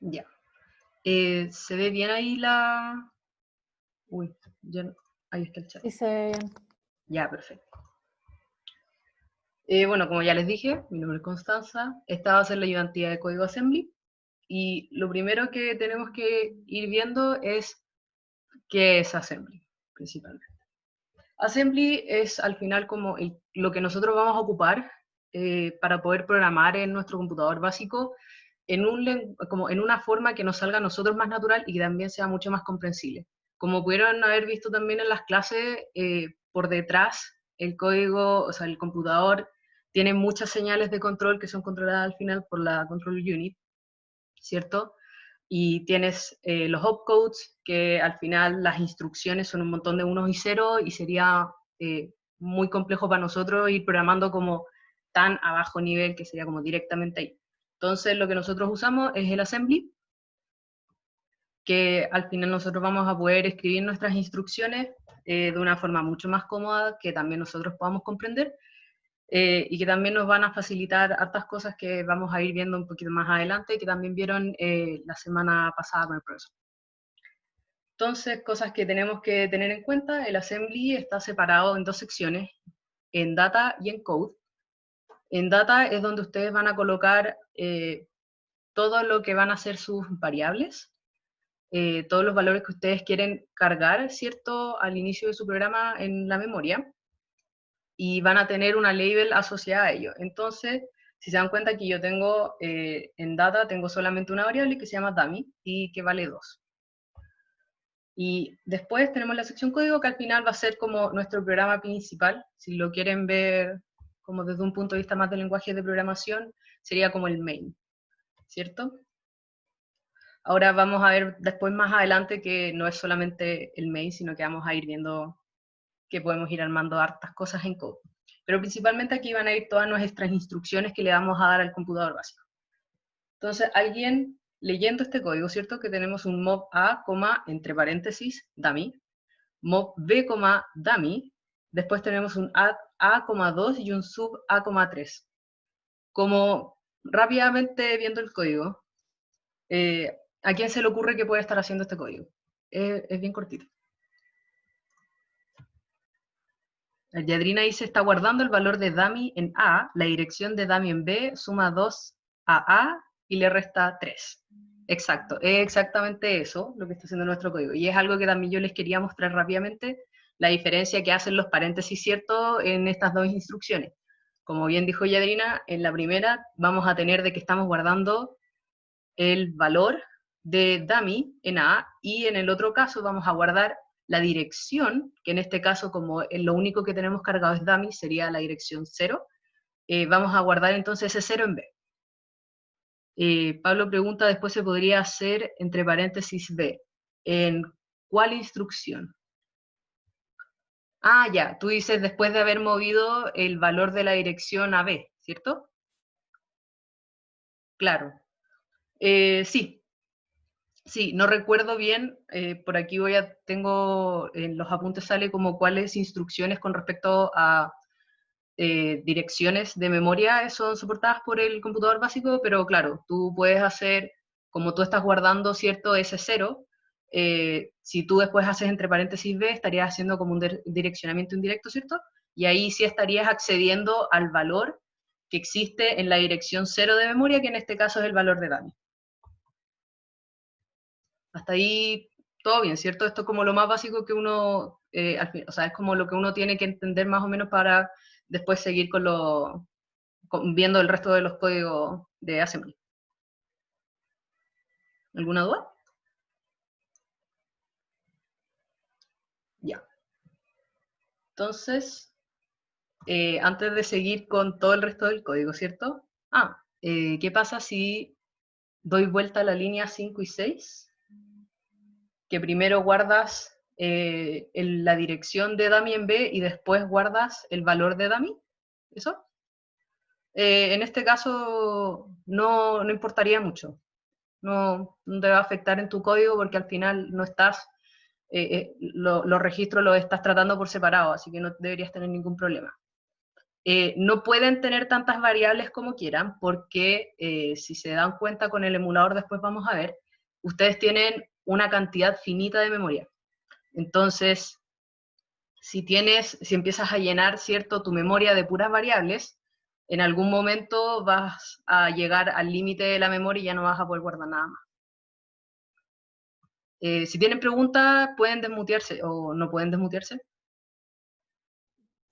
Ya. ¿Se ve bien ahí la...? Uy, ahí está el chat. Sí, se ve bien. Ya, perfecto. Bueno, como ya les dije, mi nombre es Constanza, esta va a ser la ayudantía de código assembly, y lo primero que tenemos que ir viendo es qué es assembly, principalmente. Assembly es al final como lo que nosotros vamos a ocupar para poder programar en nuestro computador básico como en una forma que nos salga a nosotros más natural y que también sea mucho más comprensible. Como pudieron haber visto también en las clases, por detrás el código, o sea, el computador tiene muchas señales de control que son controladas al final por la control unit, ¿cierto? Y tienes los opcodes, que al final las instrucciones son un montón de unos y ceros, y sería muy complejo para nosotros ir programando como tan a bajo nivel, que sería como directamente ahí. Entonces lo que nosotros usamos es el assembly, que al final nosotros vamos a poder escribir nuestras instrucciones de una forma mucho más cómoda, que también nosotros podamos comprender, y que también nos van a facilitar hartas cosas que vamos a ir viendo un poquito más adelante, que también vieron la semana pasada con el profesor. Entonces, cosas que tenemos que tener en cuenta: el assembly está separado en dos secciones, en data y en code. En data es donde ustedes van a colocar todo lo que van a ser sus variables, todos los valores que ustedes quieren cargar, ¿cierto?, al inicio de su programa en la memoria, y van a tener una label asociada a ello. Entonces, si se dan cuenta, que yo tengo, en data, tengo solamente una variable que se llama dummy y que vale 2. Y después tenemos la sección código, que al final va a ser como nuestro programa principal. Si lo quieren ver como desde un punto de vista más del lenguaje de programación, sería como el main, ¿cierto? Ahora vamos a ver después, más adelante, que no es solamente el main, sino que vamos a ir viendo que podemos ir armando hartas cosas en code. Pero principalmente aquí van a ir todas nuestras instrucciones que le vamos a dar al computador básico. Entonces, alguien leyendo este código, ¿cierto?, que tenemos un mob a, entre paréntesis, dummy, mob b, dummy, después tenemos un add a,2 y un sub a,3. Como rápidamente viendo el código, ¿a quién se le ocurre que puede estar haciendo este código? Es bien cortito. El Yadrina dice: está guardando el valor de dummy en A, la dirección de dummy en B, suma 2 a y le resta 3. Exacto, es exactamente eso lo que está haciendo nuestro código. Y es algo que también yo les quería mostrar rápidamente, la diferencia que hacen los paréntesis, ¿cierto?, en estas dos instrucciones. Como bien dijo Yadrina, en la primera vamos a tener de que estamos guardando el valor de dummy en A, y en el otro caso vamos a guardar la dirección, que en este caso, como lo único que tenemos cargado es dummy, sería la dirección 0, vamos a guardar entonces ese 0 en B. Pablo pregunta: después se podría hacer entre paréntesis B. ¿En cuál instrucción? Ah, ya, tú dices después de haber movido el valor de la dirección a B, ¿cierto? Claro. Sí, sí, no recuerdo bien, por aquí tengo en los apuntes, sale como cuáles instrucciones con respecto a direcciones de memoria son soportadas por el computador básico, pero claro, tú puedes hacer, como tú estás guardando, ¿cierto?, ese 0, si tú después haces entre paréntesis B, estarías haciendo como un direccionamiento indirecto, ¿cierto? Y ahí sí estarías accediendo al valor que existe en la dirección 0 de memoria, que en este caso es el valor de dummy. Hasta ahí todo bien, ¿cierto? Esto es como lo más básico que uno, o sea, es como lo que uno tiene que entender más o menos para después seguir viendo el resto de los códigos de assembly. ¿Alguna duda? Ya. Entonces, antes de seguir con todo el resto del código, ¿cierto? ¿Qué pasa si doy vuelta a la línea 5 y 6? Que primero guardas la dirección de dummy en B y después guardas el valor de dummy, ¿eso? En este caso no importaría mucho, no te va a afectar en tu código, porque al final no estás, los registros los estás tratando por separado, así que no deberías tener ningún problema. no pueden tener tantas variables como quieran, porque si se dan cuenta con el emulador, después vamos a ver, ustedes tienen una cantidad finita de memoria. Entonces, si empiezas a llenar, ¿cierto?, tu memoria de puras variables, en algún momento vas a llegar al límite de la memoria y ya no vas a poder guardar nada más. Si tienen preguntas, pueden desmutearse o no pueden desmutearse.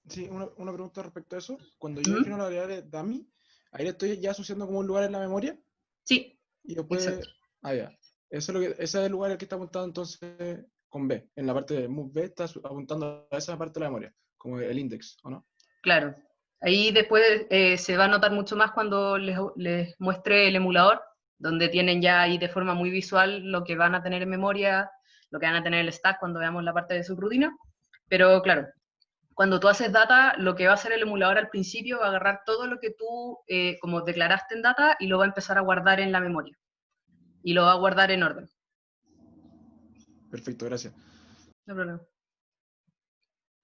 Sí, una pregunta respecto a eso. Cuando yo defino ¿Mm? la variable dummy, ahí le estoy ya asociando como un lugar en la memoria Sí, y después, exacto. ah, ya. Ese es el lugar al que está apuntado entonces con B. En la parte de move B está apuntando a esa parte de la memoria, como el index, ¿o no? Claro. Ahí después se va a notar mucho más cuando les muestre el emulador, donde tienen ya ahí de forma muy visual lo que van a tener en memoria, lo que van a tener en el stack cuando veamos la parte de subrutina. Pero claro, cuando tú haces data, lo que va a hacer el emulador al principio va a agarrar todo lo que tú como declaraste en data y lo va a empezar a guardar en la memoria. Y lo va a guardar en orden. Perfecto, gracias. No hay problema.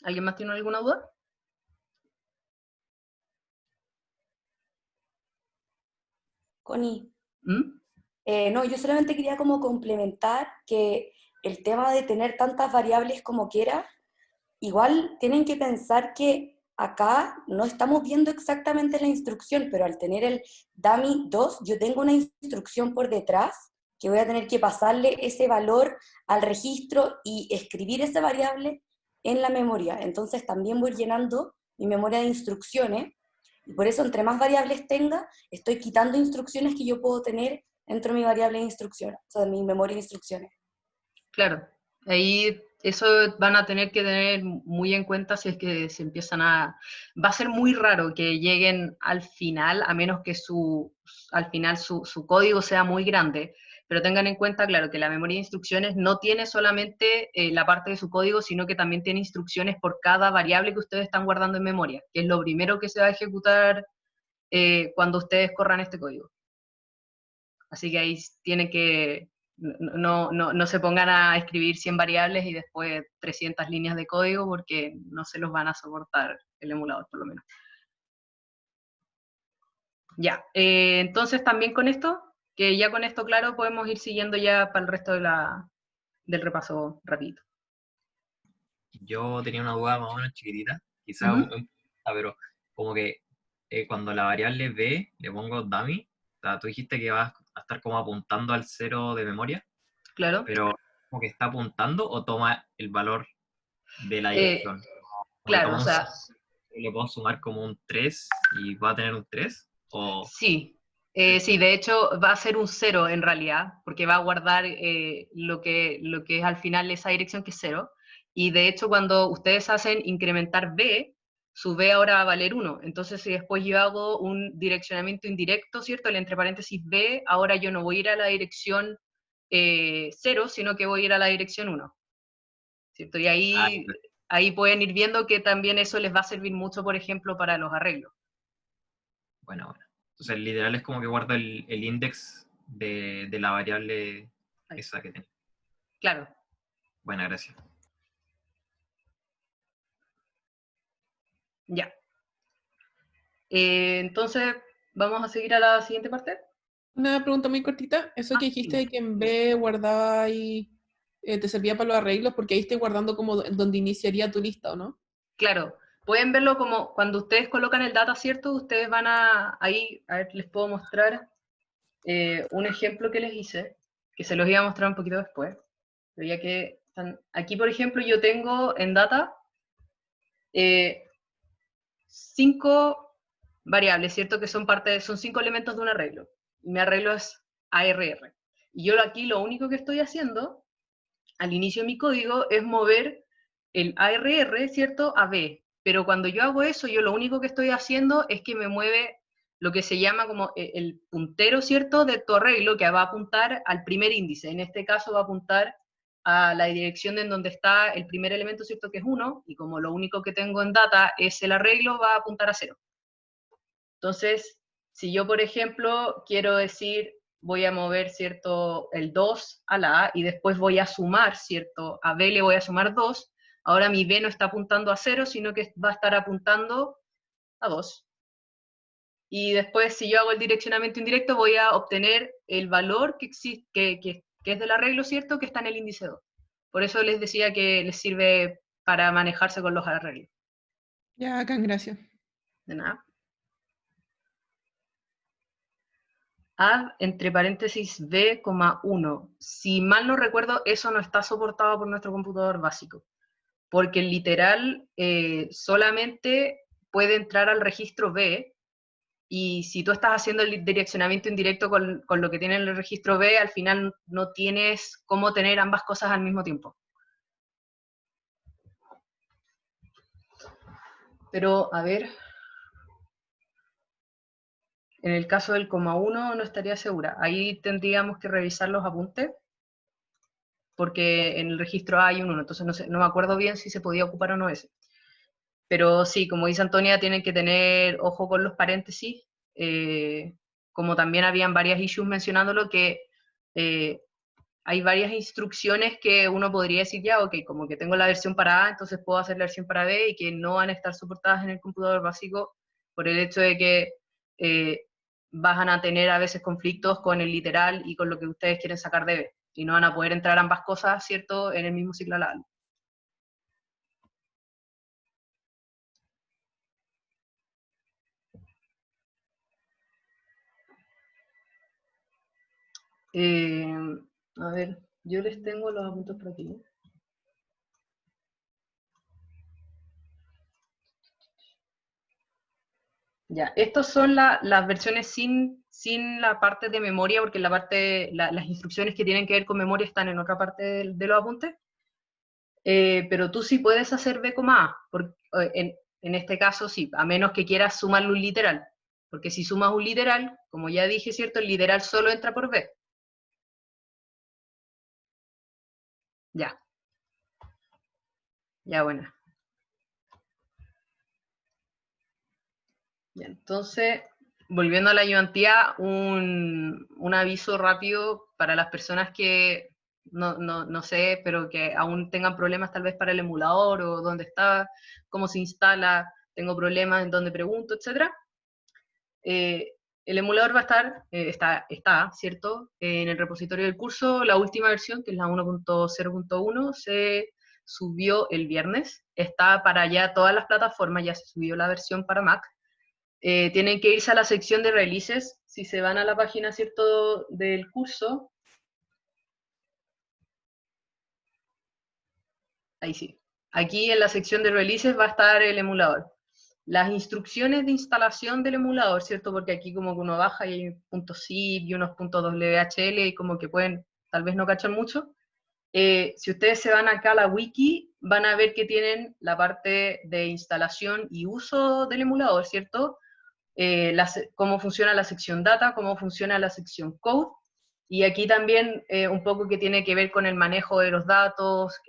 ¿Alguien más tiene alguna duda? Connie, ¿Mm? no, yo solamente quería como complementar que el tema de tener tantas variables como quiera, igual tienen que pensar que acá no estamos viendo exactamente la instrucción, pero al tener el dummy 2, yo tengo una instrucción por detrás que voy a tener que pasarle ese valor al registro y escribir esa variable en la memoria. Entonces también voy llenando mi memoria de instrucciones y por eso entre más variables tenga, estoy quitando instrucciones que yo puedo tener dentro de mi variable de instrucciones, o sea, de mi memoria de instrucciones. Claro, ahí eso van a tener que tener muy en cuenta si es que se empiezan a... Va a ser muy raro que lleguen al final, a menos que al final su código sea muy grande, pero tengan en cuenta, claro, que la memoria de instrucciones no tiene solamente la parte de su código, sino que también tiene instrucciones por cada variable que ustedes están guardando en memoria, que es lo primero que se va a ejecutar cuando ustedes corran este código. Así que ahí tienen que, no se pongan a escribir 100 variables y después 300 líneas de código porque no se los van a soportar el emulador, por lo menos. Ya, entonces también con esto, que ya con esto claro, podemos ir siguiendo ya para el resto del repaso rapidito. Yo tenía una duda más o menos chiquitita, quizás Ujú. pero como que cuando la variable b le pongo dummy, o sea, tú dijiste que vas a estar como apuntando al cero de memoria, Claro. pero como que está apuntando o toma el valor de la Eh, dirección. Como que claro, o toma sea, le puedo sumar como un 3 y va a tener un 3 o... sí, sí, de hecho va a ser un cero en realidad, porque va a guardar lo que es al final esa dirección que es cero. Y de hecho cuando ustedes hacen incrementar b, su b ahora va a valer 1. Entonces si después yo hago un direccionamiento indirecto, ¿cierto? El entre paréntesis b, ahora yo no voy a ir a la dirección 0, sino que voy a ir a la dirección 1, ¿cierto? Y Ah, ahí pueden ir viendo que también eso les va a servir mucho, por ejemplo, para los arreglos. bueno, bueno. Entonces literal es como que guarda el index de la variable Ahí. esa que tenía. Claro. Buena, gracias. Ya. Entonces, vamos a seguir a la siguiente parte. Una pregunta muy cortita. Eso que dijiste Dime. de que en B guardaba y te servía para los arreglos, porque ahí estoy guardando como donde iniciaría tu lista, ¿o no? Claro, pueden verlo como cuando ustedes colocan el data, ¿cierto? Ustedes van ahí, a ver, les puedo mostrar un ejemplo que les hice, que se los iba a mostrar un poquito después, pero ya que aquí, por ejemplo, yo tengo en data 5 variables, ¿cierto? Que son 5 elementos de un arreglo. Y mi arreglo es ARR. Y yo aquí lo único que estoy haciendo al inicio de mi código es mover el ARR, ¿cierto?, a B. Pero cuando yo hago eso, yo lo único que estoy haciendo es que me mueve lo que se llama como el puntero, ¿cierto?, de tu arreglo, que va a apuntar al primer índice. En este caso va a apuntar a la dirección en donde está el primer elemento, ¿cierto?, que es 1, y como lo único que tengo en data es el arreglo, va a apuntar a 0. Entonces, si yo, por ejemplo, quiero decir, voy a mover, ¿cierto?, el 2 a la A y después voy a sumar, ¿cierto?, a B le voy a sumar 2, ahora mi B no está apuntando a 0, sino que va a estar apuntando a 2. Y después, si yo hago el direccionamiento indirecto, voy a obtener el valor que es del arreglo, ¿cierto? Que está en el índice 2. Por eso les decía que les sirve para manejarse con los arreglos. Ya, acá, gracias. De nada. Add entre paréntesis B,1. Si mal no recuerdo, eso no está soportado por nuestro computador básico, porque el literal solamente puede entrar al registro B, y si tú estás haciendo el direccionamiento indirecto con lo que tiene el registro B, al final no tienes cómo tener ambas cosas al mismo tiempo. Pero, a ver, en el caso del coma 1 no estaría segura. Ahí tendríamos que revisar los apuntes, porque en el registro A hay un 1, entonces no me acuerdo bien si se podía ocupar o no ese. Pero sí, como dice Antonia, tienen que tener ojo con los paréntesis, como también habían varias issues mencionándolo, que hay varias instrucciones que uno podría decir ya, ok, como que tengo la versión para A, entonces puedo hacer la versión para B, y que no van a estar soportadas en el computador básico por el hecho de que van a tener a veces conflictos con el literal y con lo que ustedes quieren sacar de B, y no van a poder entrar ambas cosas, ¿cierto?, en el mismo ciclo alal. A ver, yo les tengo los apuntes por aquí. Ya, estos son las versiones sin la parte de memoria, porque las instrucciones que tienen que ver con memoria están en otra parte de los apuntes. Pero tú sí puedes hacer B, A, en este caso sí, a menos que quieras sumarle un literal. Porque si sumas un literal, como ya dije, ¿cierto? El literal solo entra por B. Ya. Ya, bueno. Ya, entonces, volviendo a la ayudantía, un aviso rápido para las personas que, no sé, pero que aún tengan problemas tal vez para el emulador, o dónde está, cómo se instala, tengo problemas en dónde pregunto, etc. El emulador va a estar, está, ¿cierto?, en el repositorio del curso. La última versión, que es la 1.0.1, se subió el viernes. Está para ya todas las plataformas, ya se subió la versión para Mac. Tienen que irse a la sección de releases. Si se van a la página, ¿cierto?, del curso, ahí sí. Aquí en la sección de releases va a estar el emulador. Las instrucciones de instalación del emulador, ¿cierto? Porque aquí como que uno baja y hay .zip y unos .whl, y como que pueden, tal vez no cachan mucho. Si ustedes se van acá a la wiki, van a ver que tienen la parte de instalación y uso del emulador, ¿cierto? Cómo funciona la sección data, cómo funciona la sección code, y aquí también un poco que tiene que ver con el manejo de los datos,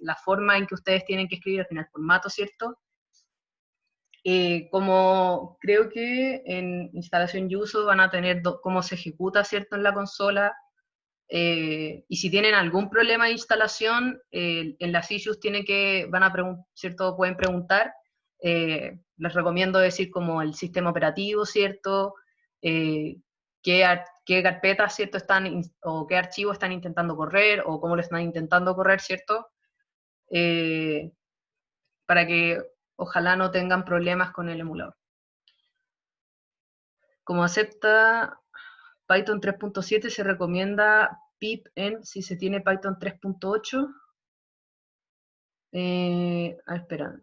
la forma en que ustedes tienen que escribir, al final formato, ¿cierto? Como creo que en instalación y uso van a tener cómo se ejecuta, ¿cierto?, en la consola, y si tienen algún problema de instalación, en las issues ¿cierto?, pueden preguntar. Les recomiendo decir como el sistema operativo, ¿cierto?, qué carpetas, ¿cierto?, o qué archivos están intentando correr, o cómo lo están intentando correr, ¿cierto?, para que ojalá no tengan problemas con el emulador. Como acepta Python 3.7, se recomienda pipenv si se tiene Python 3.8. Espera,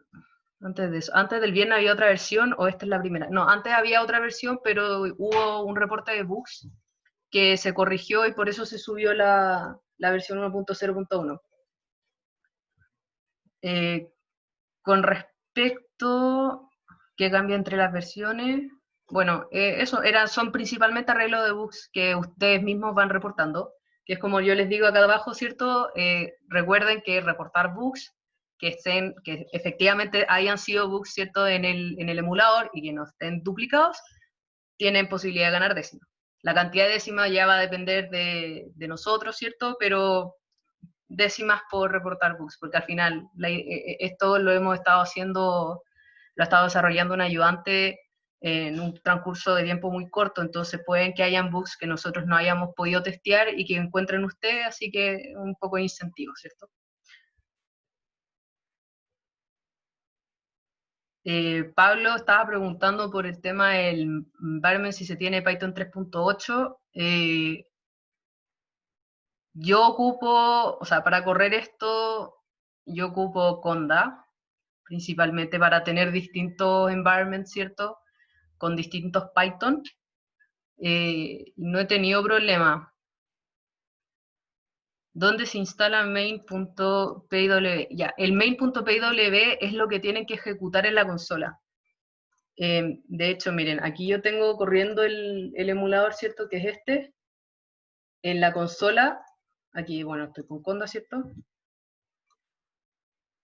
antes de eso, antes del viernes había otra versión, o esta es la primera. No, antes había otra versión, pero hubo un reporte de bugs que se corrigió y por eso se subió la versión 1.0.1. Con respecto que cambia entre las versiones, bueno, eso son principalmente arreglos de bugs que ustedes mismos van reportando, que es como yo les digo acá abajo, ¿cierto? Recuerden que reportar bugs que efectivamente hayan sido bugs, ¿cierto?, en el emulador y que no estén duplicados, tienen posibilidad de ganar décimas. La cantidad de décimas ya va a depender de nosotros, ¿cierto? Pero décimas por reportar bugs, porque al final esto lo hemos estado haciendo lo ha estado desarrollando un ayudante en un transcurso de tiempo muy corto, entonces pueden que hayan bugs que nosotros no hayamos podido testear y que encuentren ustedes, así que un poco de incentivo, ¿cierto? Pablo estaba preguntando por el tema del environment, si se tiene Python 3.8. Yo ocupo, o sea, para correr esto, yo ocupo Conda, principalmente para tener distintos environments, ¿cierto? Con distintos Python. No he tenido problema. ¿Dónde se instala main.pw? Ya, el main.pw es lo que tienen que ejecutar en la consola. De hecho, miren, aquí yo tengo corriendo el emulador, ¿cierto? Que es este. En la consola, aquí, bueno, estoy con Conda, ¿cierto?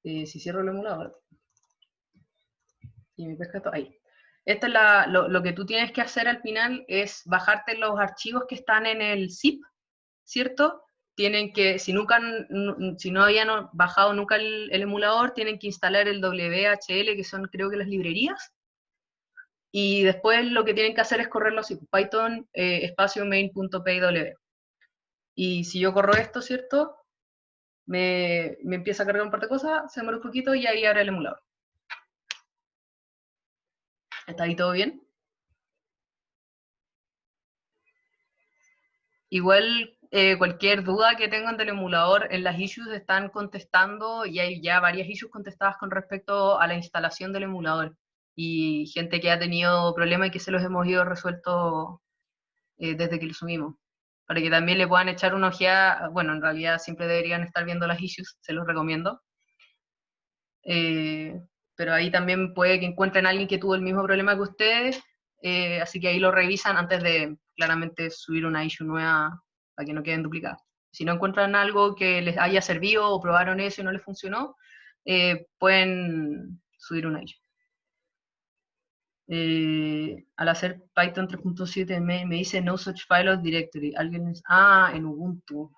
Si cierro el emulador. Y me pesca todo ahí. Esta es lo que tú tienes que hacer al final es bajarte los archivos que están en el zip, ¿cierto? Tienen que, si no habían bajado nunca el emulador, tienen que instalar el WHL, que son creo que las librerías, y después lo que tienen que hacer es correrlo así, Python espacio main.pw. Y si yo corro esto, ¿cierto? Me empieza a cargar un par de cosas, se demora un poquito y ahí abre el emulador. ¿Está ahí todo bien? Igual cualquier duda que tengan del emulador en las issues están contestando y hay ya varias issues contestadas con respecto a la instalación del emulador. Y gente que ha tenido problemas y que se los hemos ido resuelto desde que lo subimos. Para que también le puedan echar una ojeada, bueno, en realidad siempre deberían estar viendo las issues, se los recomiendo. Pero ahí también puede que encuentren a alguien que tuvo el mismo problema que ustedes, así que ahí lo revisan antes de claramente subir una issue nueva para que no queden duplicadas. Si no encuentran algo que les haya servido o probaron eso y no les funcionó, pueden subir una issue. Al hacer Python 3.7 me dice no such file or directory. Alguien en Ubuntu.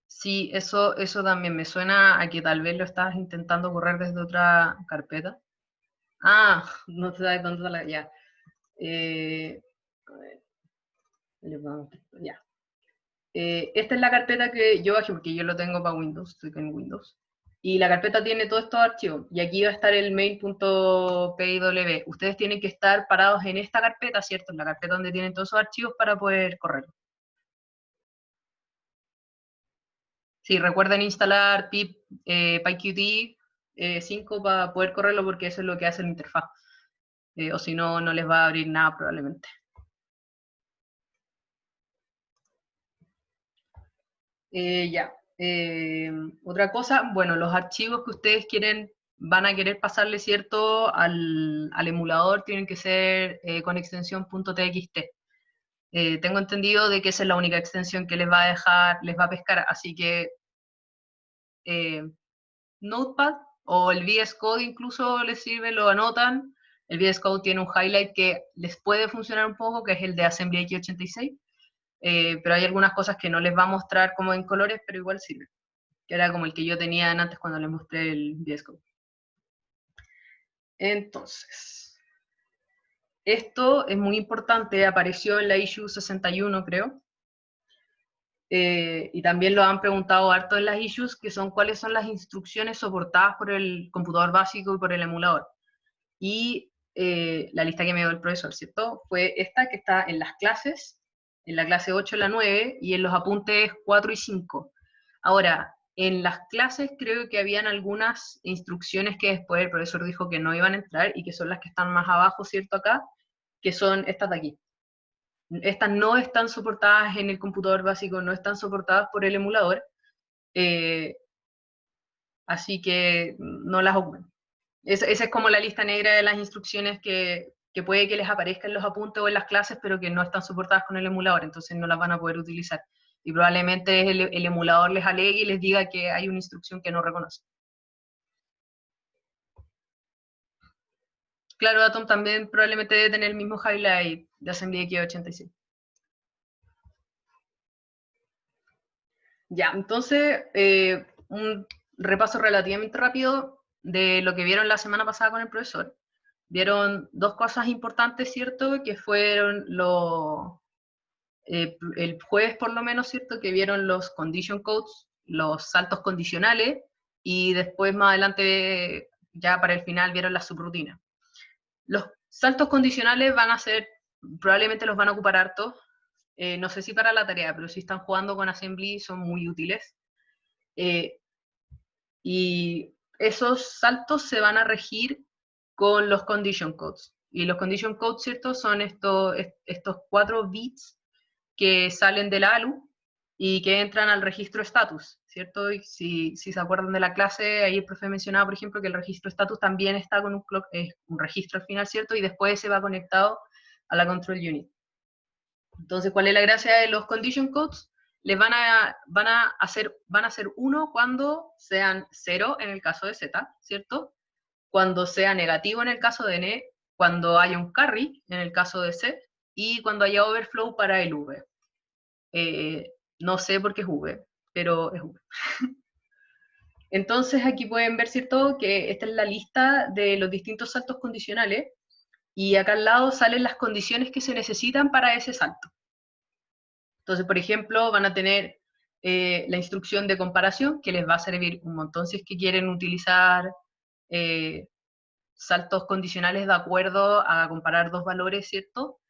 Sí, eso también me suena a que tal vez lo estás intentando correr desde otra carpeta. No te sabes dónde está la. Ya. A ver, ya. Esta es la carpeta que yo bajé, porque yo lo tengo para Windows, estoy en Windows. Y la carpeta tiene todos estos archivos. Y aquí va a estar el main.py. Ustedes tienen que estar parados en esta carpeta, ¿cierto? En la carpeta donde tienen todos esos archivos para poder correrlo. Sí, recuerden instalar pip pyqt 5 para poder correrlo porque eso es lo que hace la interfaz. O si no, no les va a abrir nada probablemente. Ya. Otra cosa, bueno, los archivos que ustedes van a querer pasarle, ¿cierto? Al emulador tienen que ser con extensión .txt. Tengo entendido de que esa es la única extensión que les va a dejar, les va a pescar, así que Notepad o el VS Code incluso les sirve, lo anotan. El VS Code tiene un highlight que les puede funcionar un poco, que es el de Assembly x86, pero hay algunas cosas que no les va a mostrar como en colores, pero igual sirve, que era como el que yo tenía antes cuando les mostré el VS Code. Entonces, esto es muy importante, apareció en la issue 61, creo, y también lo han preguntado harto en las issues, que son cuáles son las instrucciones soportadas por el computador básico y por el emulador. Y la lista que me dio el profesor, ¿cierto? Fue esta que está en las clases, en la clase 8 y la 9, y en los apuntes 4 y 5. Ahora, en las clases creo que habían algunas instrucciones que después el profesor dijo que no iban a entrar, y que son las que están más abajo, ¿cierto? Acá, que son estas de aquí. Estas no están soportadas en el computador básico, no están soportadas por el emulador, así que no las ocupen. Esa es como la lista negra de las instrucciones que puede que les aparezca en los apuntes o en las clases, pero que no están soportadas con el emulador, entonces no las van a poder utilizar. Y probablemente el emulador les alegue y les diga que hay una instrucción que no reconoce. Claro, Atom también probablemente debe tener el mismo highlight de Assembly x86. Ya, entonces, repaso relativamente rápido de lo que vieron la semana pasada con el profesor. Vieron dos cosas importantes, ¿cierto? Que fueron el jueves por lo menos, ¿cierto? Que vieron los condition codes, los saltos condicionales, y después más adelante, ya para el final, vieron las subrutinas. Los saltos condicionales van a ser, probablemente los van a ocupar harto, no sé si para la tarea, pero si están jugando con Assembly son muy útiles. Y esos saltos se van a regir con los condition codes. Y los condition codes, ¿cierto? Son estos 4 bits que salen de la ALU y que entran al registro status, ¿cierto? Y si se acuerdan de la clase, ahí el profe mencionaba, por ejemplo, que el registro status también está con un registro al final, ¿cierto? Y después se va conectado a la control unit. Entonces, ¿cuál es la gracia de los condition codes? Les van a ser 1 cuando sean 0 en el caso de Z, ¿cierto? Cuando sea negativo en el caso de N, cuando haya un carry en el caso de C, y cuando haya overflow para el V. No sé por qué es V, pero es V. Entonces aquí pueden ver, ¿cierto?, que esta es la lista de los distintos saltos condicionales, y acá al lado salen las condiciones que se necesitan para ese salto. Entonces, por ejemplo, van a tener la instrucción de comparación, que les va a servir un montón si es que quieren utilizar saltos condicionales de acuerdo a comparar dos valores, ¿cierto?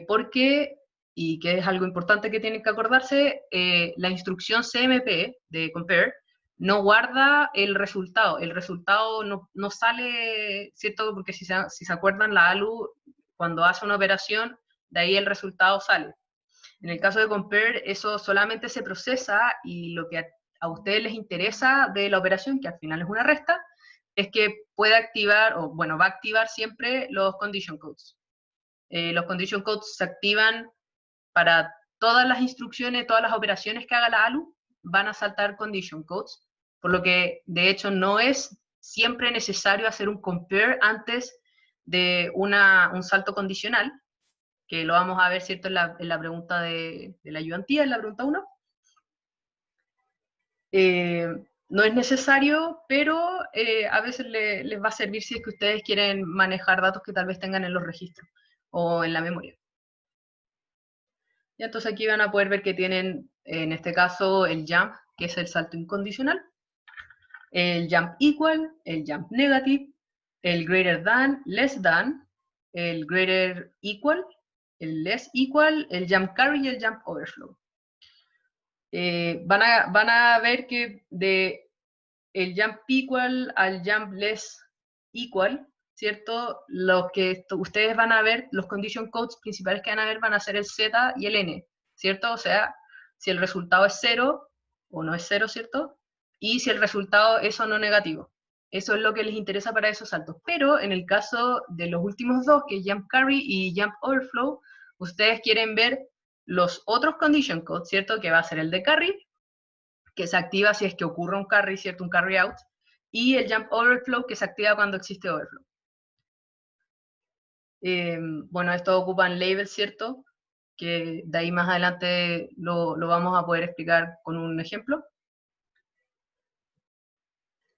Porque, y que es algo importante que tienen que acordarse, la instrucción CMP de compare no guarda el resultado no sale, ¿cierto? Porque si se acuerdan, la ALU, cuando hace una operación, de ahí el resultado sale. En el caso de compare, eso solamente se procesa, y lo que a ustedes les interesa de la operación, que al final es una resta, es que puede activar, o bueno, va a activar siempre los condition codes. Los condition codes se activan para todas las instrucciones, todas las operaciones que haga la ALU, van a saltar condition codes, por lo que de hecho no es siempre necesario hacer un compare antes de un salto condicional, que lo vamos a ver, ¿cierto?, en la pregunta de la ayudantía, en la pregunta 1. No es necesario, pero a veces les va a servir si es que ustedes quieren manejar datos que tal vez tengan en los registros o en la memoria. Y entonces aquí van a poder ver que tienen, en este caso, el jump, que es el salto incondicional, el jump equal, el jump negative, el greater than, less than, el greater equal, el less equal, el jump carry y el jump overflow. Van a ver que de el jump equal al jump less equal, ¿cierto? Lo que ustedes van a ver, los condition codes principales que van a ver van a ser el Z y el N, ¿cierto? O sea, si el resultado es 0 o no es 0, ¿cierto? Y si el resultado es o no negativo. Eso es lo que les interesa para esos saltos. Pero en el caso de los últimos dos, que es jump carry y jump overflow, ustedes quieren ver los otros condition codes, ¿cierto? Que va a ser el de carry, que se activa si es que ocurre un carry, ¿cierto? Un carry out, y el jump overflow, que se activa cuando existe overflow. Bueno, estos ocupan labels, ¿cierto? Que de ahí más adelante lo vamos a poder explicar con un ejemplo.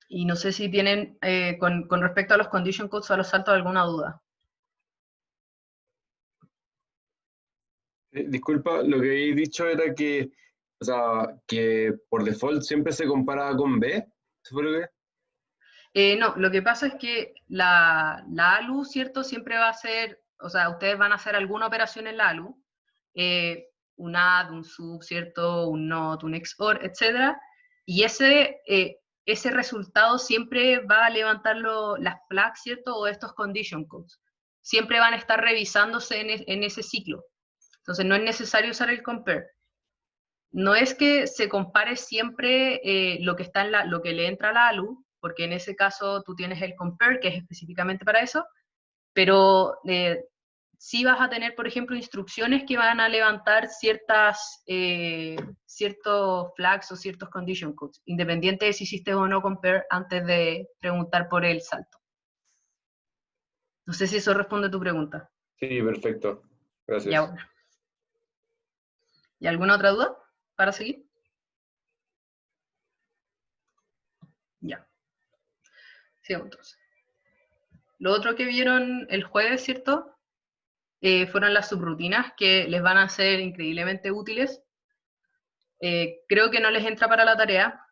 Y no sé si tienen, con respecto a los condition codes o a los saltos, alguna duda. Disculpa, lo que habéis dicho era que, o sea, que por default siempre se compara con B. ¿Eso fue lo que? No, lo que pasa es que la ALU, ¿cierto? Siempre va a ser, o sea, ustedes van a hacer alguna operación en la ALU, un add, un sub, ¿cierto? Un not, un XOR, etc. Y ese resultado siempre va a levantar las flags, ¿cierto? O estos condition codes. Siempre van a estar revisándose en ese ciclo. Entonces no es necesario usar el compare. No es que se compare siempre lo que lo que le entra a la ALU, porque en ese caso tú tienes el compare, que es específicamente para eso, pero sí vas a tener, por ejemplo, instrucciones que van a levantar ciertos flags o ciertos condition codes, independiente de si hiciste o no compare antes de preguntar por el salto. No sé si eso responde a tu pregunta. Sí, perfecto. Gracias. Ya, bueno. ¿Y alguna otra duda para seguir? sigamos entonces. Lo otro que vieron el jueves, ¿cierto? Fueron las subrutinas que les van a ser increíblemente útiles. Creo que no les entra para la tarea.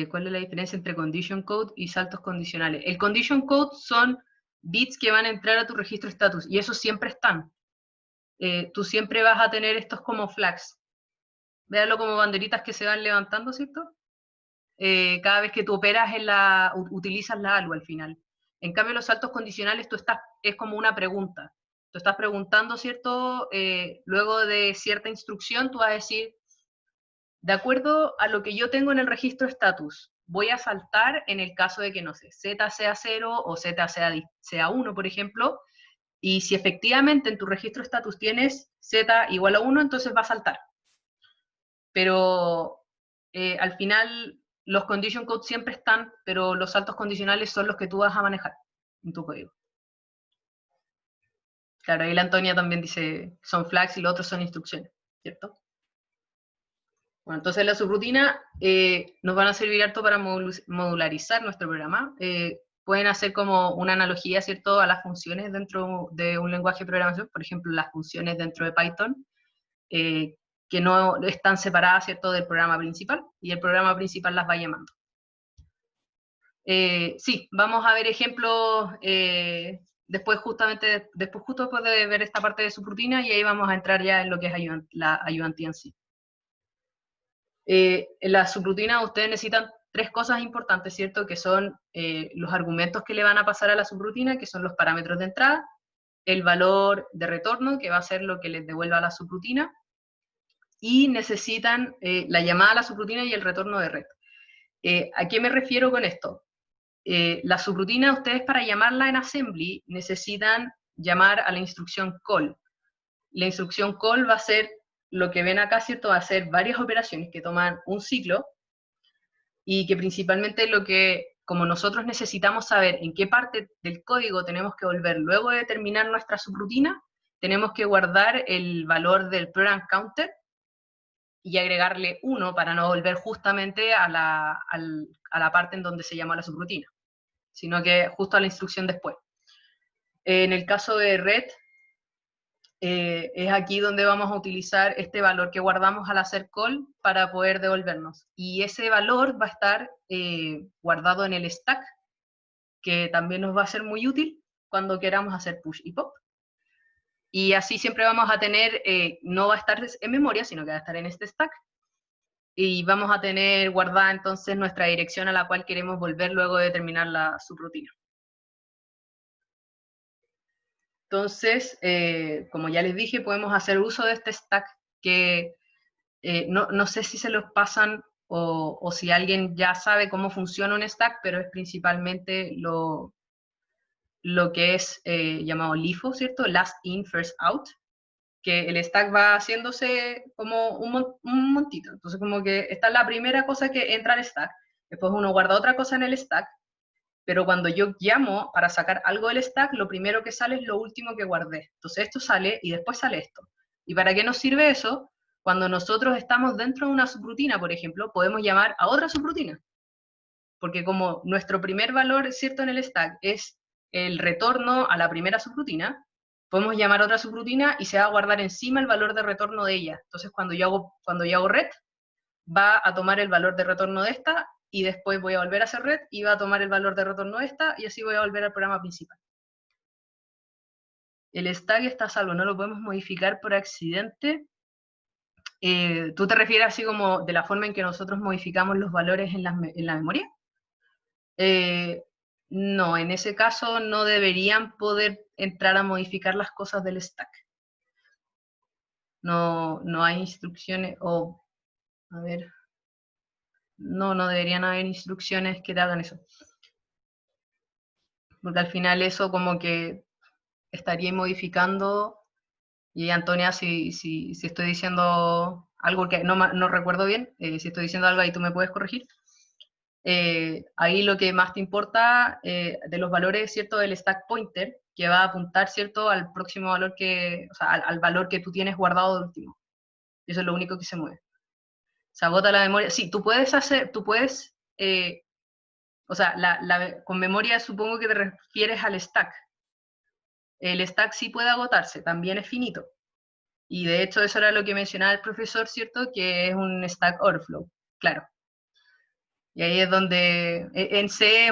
¿Cuál es la diferencia entre condition code y saltos condicionales? El condition code son bits que van a entrar a tu registro status, y esos siempre están. Tú siempre vas a tener estos como flags. Véanlo como banderitas que se van levantando, ¿cierto? Cada vez que tú operas utilizas la ALU al final. En cambio, los saltos condicionales es como una pregunta. Tú estás preguntando, ¿cierto? Luego de cierta instrucción, tú vas a decir, de acuerdo a lo que yo tengo en el registro status, voy a saltar en el caso de que, no sé, Z sea 0 o Z sea 1, por ejemplo, y si efectivamente en tu registro status tienes Z igual a 1, entonces va a saltar. Pero al final los condition codes siempre están, pero los saltos condicionales son los que tú vas a manejar en tu código. Claro, ahí la Antonia también dice, son flags y los otros son instrucciones, ¿cierto? Bueno, entonces la subrutina nos van a servir harto para modularizar nuestro programa. Pueden hacer como una analogía, ¿cierto?, a las funciones dentro de un lenguaje de programación, por ejemplo, las funciones dentro de Python, que no están separadas, ¿cierto?, del programa principal, y el programa principal las va llamando. Sí, vamos a ver ejemplos después justo después de ver esta parte de subrutina, y ahí vamos a entrar ya en lo que es la ayudantía en sí. En la subrutina ustedes necesitan 3 cosas importantes, ¿cierto? Que son los argumentos que le van a pasar a la subrutina, que son los parámetros de entrada, el valor de retorno, que va a ser lo que les devuelva a la subrutina, y necesitan la llamada a la subrutina y el retorno de red. ¿A qué me refiero con esto? La subrutina, ustedes para llamarla en assembly necesitan llamar a la instrucción call. La instrucción call va a ser lo que ven acá, ¿cierto? Va a ser varias operaciones que toman un ciclo, y que principalmente como nosotros necesitamos saber en qué parte del código tenemos que volver luego de terminar nuestra subrutina, tenemos que guardar el valor del program counter y agregarle 1 para no volver justamente a la parte en donde se llama la subrutina, sino que justo a la instrucción después. En el caso de red, es aquí donde vamos a utilizar este valor que guardamos al hacer call para poder devolvernos. Y ese valor va a estar guardado en el stack, que también nos va a ser muy útil cuando queramos hacer push y pop. Y así siempre vamos a tener, no va a estar en memoria, sino que va a estar en este stack. Y vamos a tener guardada entonces nuestra dirección a la cual queremos volver luego de terminar la subrutina. Entonces, como ya les dije, podemos hacer uso de este stack que no sé si se los pasan o si alguien ya sabe cómo funciona un stack, pero es principalmente lo que es llamado LIFO, ¿cierto? Last in, first out, que el stack va haciéndose como un montito. Entonces, como que esta es la primera cosa que entra al stack, después uno guarda otra cosa en el stack, pero cuando yo llamo para sacar algo del stack, lo primero que sale es lo último que guardé. Entonces esto sale y después sale esto. ¿Y para qué nos sirve eso? Cuando nosotros estamos dentro de una subrutina, por ejemplo, podemos llamar a otra subrutina. Porque como nuestro primer valor, ¿cierto?, en el stack es el retorno a la primera subrutina, podemos llamar a otra subrutina y se va a guardar encima el valor de retorno de ella. Entonces cuando yo hago red, va a tomar el valor de retorno de esta, y después voy a volver a hacer red, y va a tomar el valor de retorno de esta, y así voy a volver al programa principal. El stack está a salvo, no lo podemos modificar por accidente. ¿Tú te refieres así como de la forma en que nosotros modificamos los valores en la memoria? No, en ese caso no deberían poder entrar a modificar las cosas del stack. No hay instrucciones, a ver... No deberían haber instrucciones que te hagan eso. Porque al final eso como que estaría modificando, y Antonia, si estoy diciendo algo que no recuerdo bien, si estoy diciendo algo ahí tú me puedes corregir. Ahí lo que más te importa de los valores, ¿cierto?, del stack pointer, que va a apuntar, ¿cierto?, al próximo valor o sea, al valor que tú tienes guardado de último. Eso es lo único que se mueve. Se agota la memoria. Sí, tú puedes, O sea, con memoria supongo que te refieres al stack. El stack sí puede agotarse, también es finito. Y de hecho eso era lo que mencionaba el profesor, ¿cierto? Que es un stack overflow, claro. Y ahí es donde, en C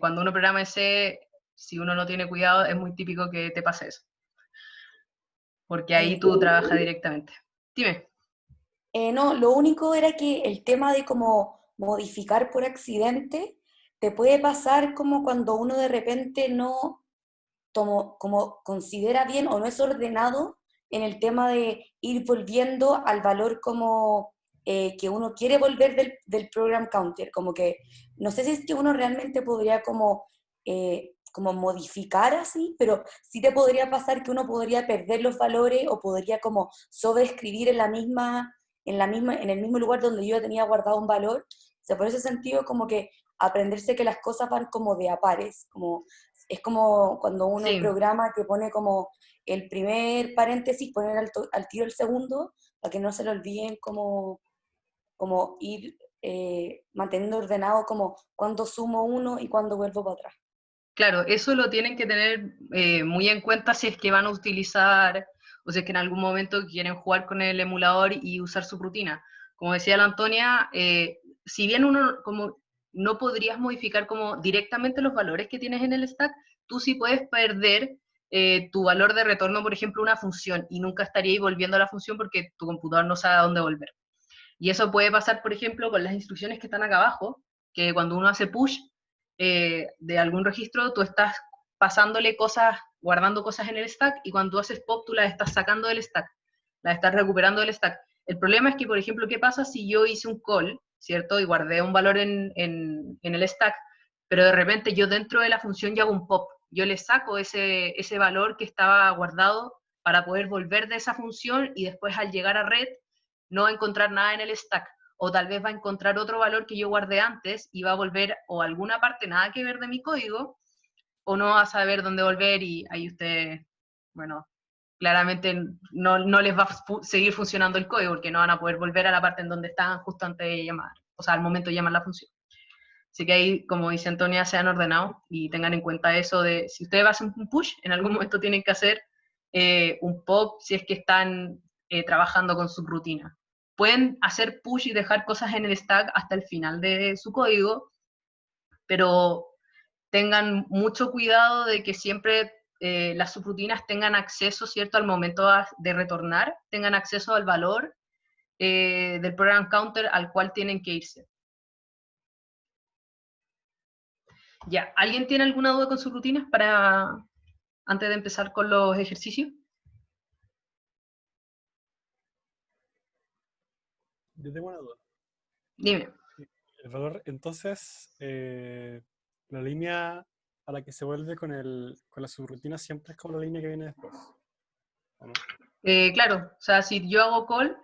cuando uno programa en C, si uno no tiene cuidado, es muy típico que te pase eso. Porque ahí tú trabajas directamente. Dime. No, lo único era que el tema de como modificar por accidente te puede pasar como cuando uno de repente no como considera bien o no es ordenado en el tema de ir volviendo al valor como que uno quiere volver del program counter, como que no sé si es que uno realmente podría como modificar así, pero sí te podría pasar que uno podría perder los valores o podría como sobreescribir en el mismo lugar donde yo ya tenía guardado un valor. O sea, por ese sentido como que aprenderse que las cosas van como de a pares, es como cuando uno Sí. programa que pone como el primer paréntesis, poner al tiro el segundo, para que no se le olviden como ir manteniendo ordenado como cuando sumo uno y cuando vuelvo para atrás. Claro, eso lo tienen que tener muy en cuenta si es que van a utilizar, o si es que en algún momento quieren jugar con el emulador y usar su rutina. Como decía la Antonia, si bien uno como no podrías modificar como directamente los valores que tienes en el stack, tú sí puedes perder tu valor de retorno, por ejemplo, una función, y nunca estarías volviendo a la función porque tu computador no sabe a dónde volver. Y eso puede pasar, por ejemplo, con las instrucciones que están acá abajo, que cuando uno hace push de algún registro, tú estás pasándole cosas, guardando cosas en el stack, y cuando tú haces pop, tú las estás sacando del stack, las estás recuperando del stack. El problema es que, por ejemplo, ¿qué pasa si yo hice un call, ¿cierto? Y guardé un valor en el stack, pero de repente yo dentro de la función ya hago un pop, yo le saco ese valor que estaba guardado para poder volver de esa función y después al llegar a red no va a encontrar nada en el stack, o tal vez va a encontrar otro valor que yo guardé antes y va a volver o alguna parte nada que ver de mi código, o no va a saber dónde volver y ahí usted, bueno, claramente no les va a seguir funcionando el código porque no van a poder volver a la parte en donde estaban justo antes de llamar, o sea, al momento de llamar la función. Así que ahí, como dice Antonia, sean ordenados y tengan en cuenta eso de, si ustedes hacen un push, en algún momento tienen que hacer un pop si es que están trabajando con su rutina. Pueden hacer push y dejar cosas en el stack hasta el final de su código, pero tengan mucho cuidado de que siempre las subrutinas tengan acceso, ¿cierto?, al momento de retornar, tengan acceso al valor del program counter al cual tienen que irse. Ya, ¿alguien tiene alguna duda con sus rutinas antes de empezar con los ejercicios? Yo tengo una duda. Dime. El valor, entonces, la línea a la que se vuelve con la subrutina siempre es como la línea que viene después, ¿o no? Claro, o sea, si yo hago call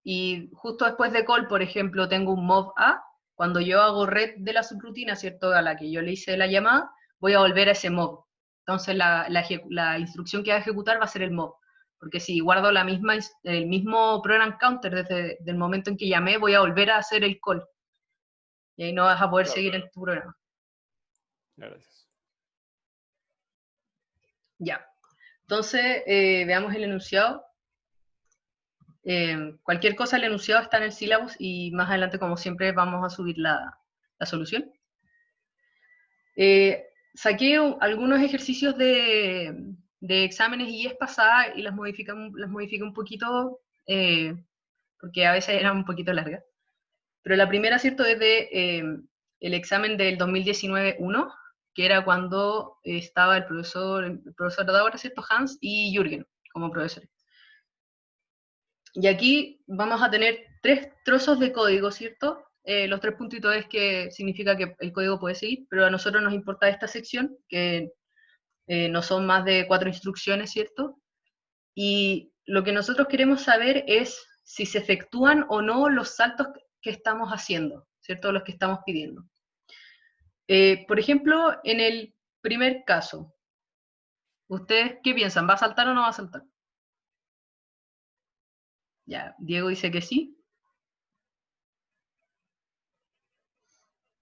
y justo después de call, por ejemplo, tengo un mob A, cuando yo hago red de la subrutina, ¿cierto?, a la que yo le hice la llamada, voy a volver a ese mob. Entonces la instrucción que va a ejecutar va a ser el mob. Porque si guardo el mismo program counter desde el momento en que llamé, voy a volver a hacer el call. Y ahí no vas a poder seguir en tu programa. Gracias. Ya. Entonces, veamos el enunciado. Cualquier cosa, el enunciado está en el syllabus y más adelante, como siempre, vamos a subir la solución. Saqué algunos ejercicios de exámenes y es pasada y las modifiqué un poquito porque a veces eran un poquito largas. Pero la primera, ¿cierto?, es el examen del 2019-1, que era cuando estaba el profesor de ahora, ¿cierto?, Hans y Jürgen como profesores. Y aquí vamos a tener 3 trozos de código, ¿cierto? Los 3 puntitos es que significa que el código puede seguir, pero a nosotros nos importa esta sección, que no son más de 4 instrucciones, ¿cierto? Y lo que nosotros queremos saber es si se efectúan o no los saltos que estamos haciendo, ¿cierto? Los que estamos pidiendo. Por ejemplo, en el primer caso, ¿ustedes qué piensan? ¿Va a saltar o no va a saltar? Ya, Diego dice que sí.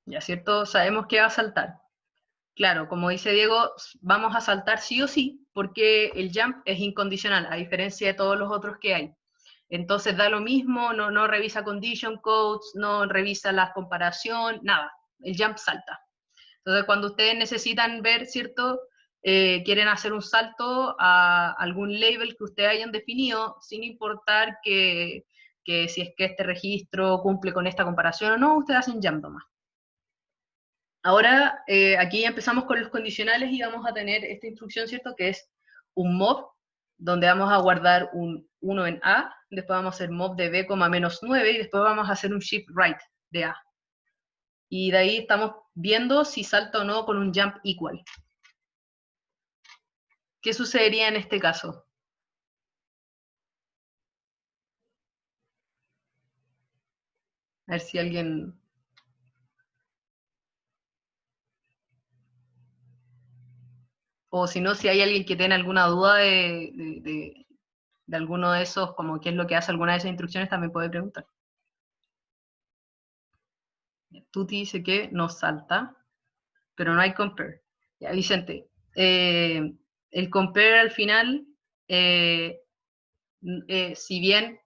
¿Ya cierto? Sabemos que va a saltar. Claro, como dice Diego, vamos a saltar sí o sí, porque el jump es incondicional, a diferencia de todos los otros que hay. Entonces da lo mismo, no revisa condition codes, no revisa la comparación, nada, el jump salta. Entonces cuando ustedes necesitan ver, ¿cierto? Quieren hacer un salto a algún label que ustedes hayan definido, sin importar que si es que este registro cumple con esta comparación o no, ustedes hacen jump nomás. Ahora, aquí ya empezamos con los condicionales y vamos a tener esta instrucción, ¿cierto? Que es un mob, donde vamos a guardar un 1 en A, después vamos a hacer mob de B, -9, y después vamos a hacer un shift right de A. Y de ahí estamos viendo si salta o no con un jump equal. ¿Qué sucedería en este caso? A ver si alguien... O si no, si hay alguien que tiene alguna duda de alguno de esos, como qué es lo que hace alguna de esas instrucciones, también puede preguntar. Tuti dice que no salta, pero no hay compare. Ya, Vicente, el compare al final, si bien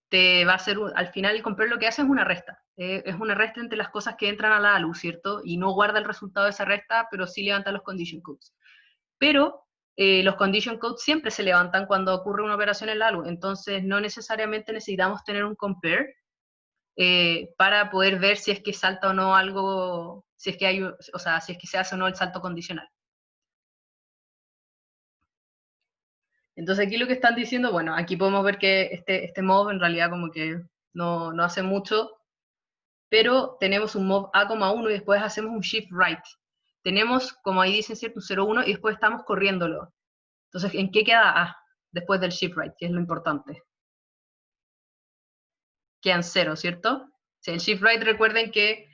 te va a hacer, al final el compare lo que hace es una resta. Es una resta entre las cosas que entran a la ALU, ¿cierto? Y no guarda el resultado de esa resta, pero sí levanta los condition codes. Pero los condition codes siempre se levantan cuando ocurre una operación en la ALU, entonces no necesariamente necesitamos tener un compare para poder ver si es que salta o no algo, si es que hay, o sea, si es que se hace o no el salto condicional. Entonces aquí lo que están diciendo, bueno, aquí podemos ver que este mob en realidad como que no hace mucho, pero tenemos un mob A,1 y después hacemos un shift right. Tenemos, como ahí dicen, ¿cierto? Un 0,1 y después estamos corriéndolo. Entonces, ¿en qué queda A después del shift right? Que es lo importante. Quedan 0, ¿cierto? Si el shift right, recuerden que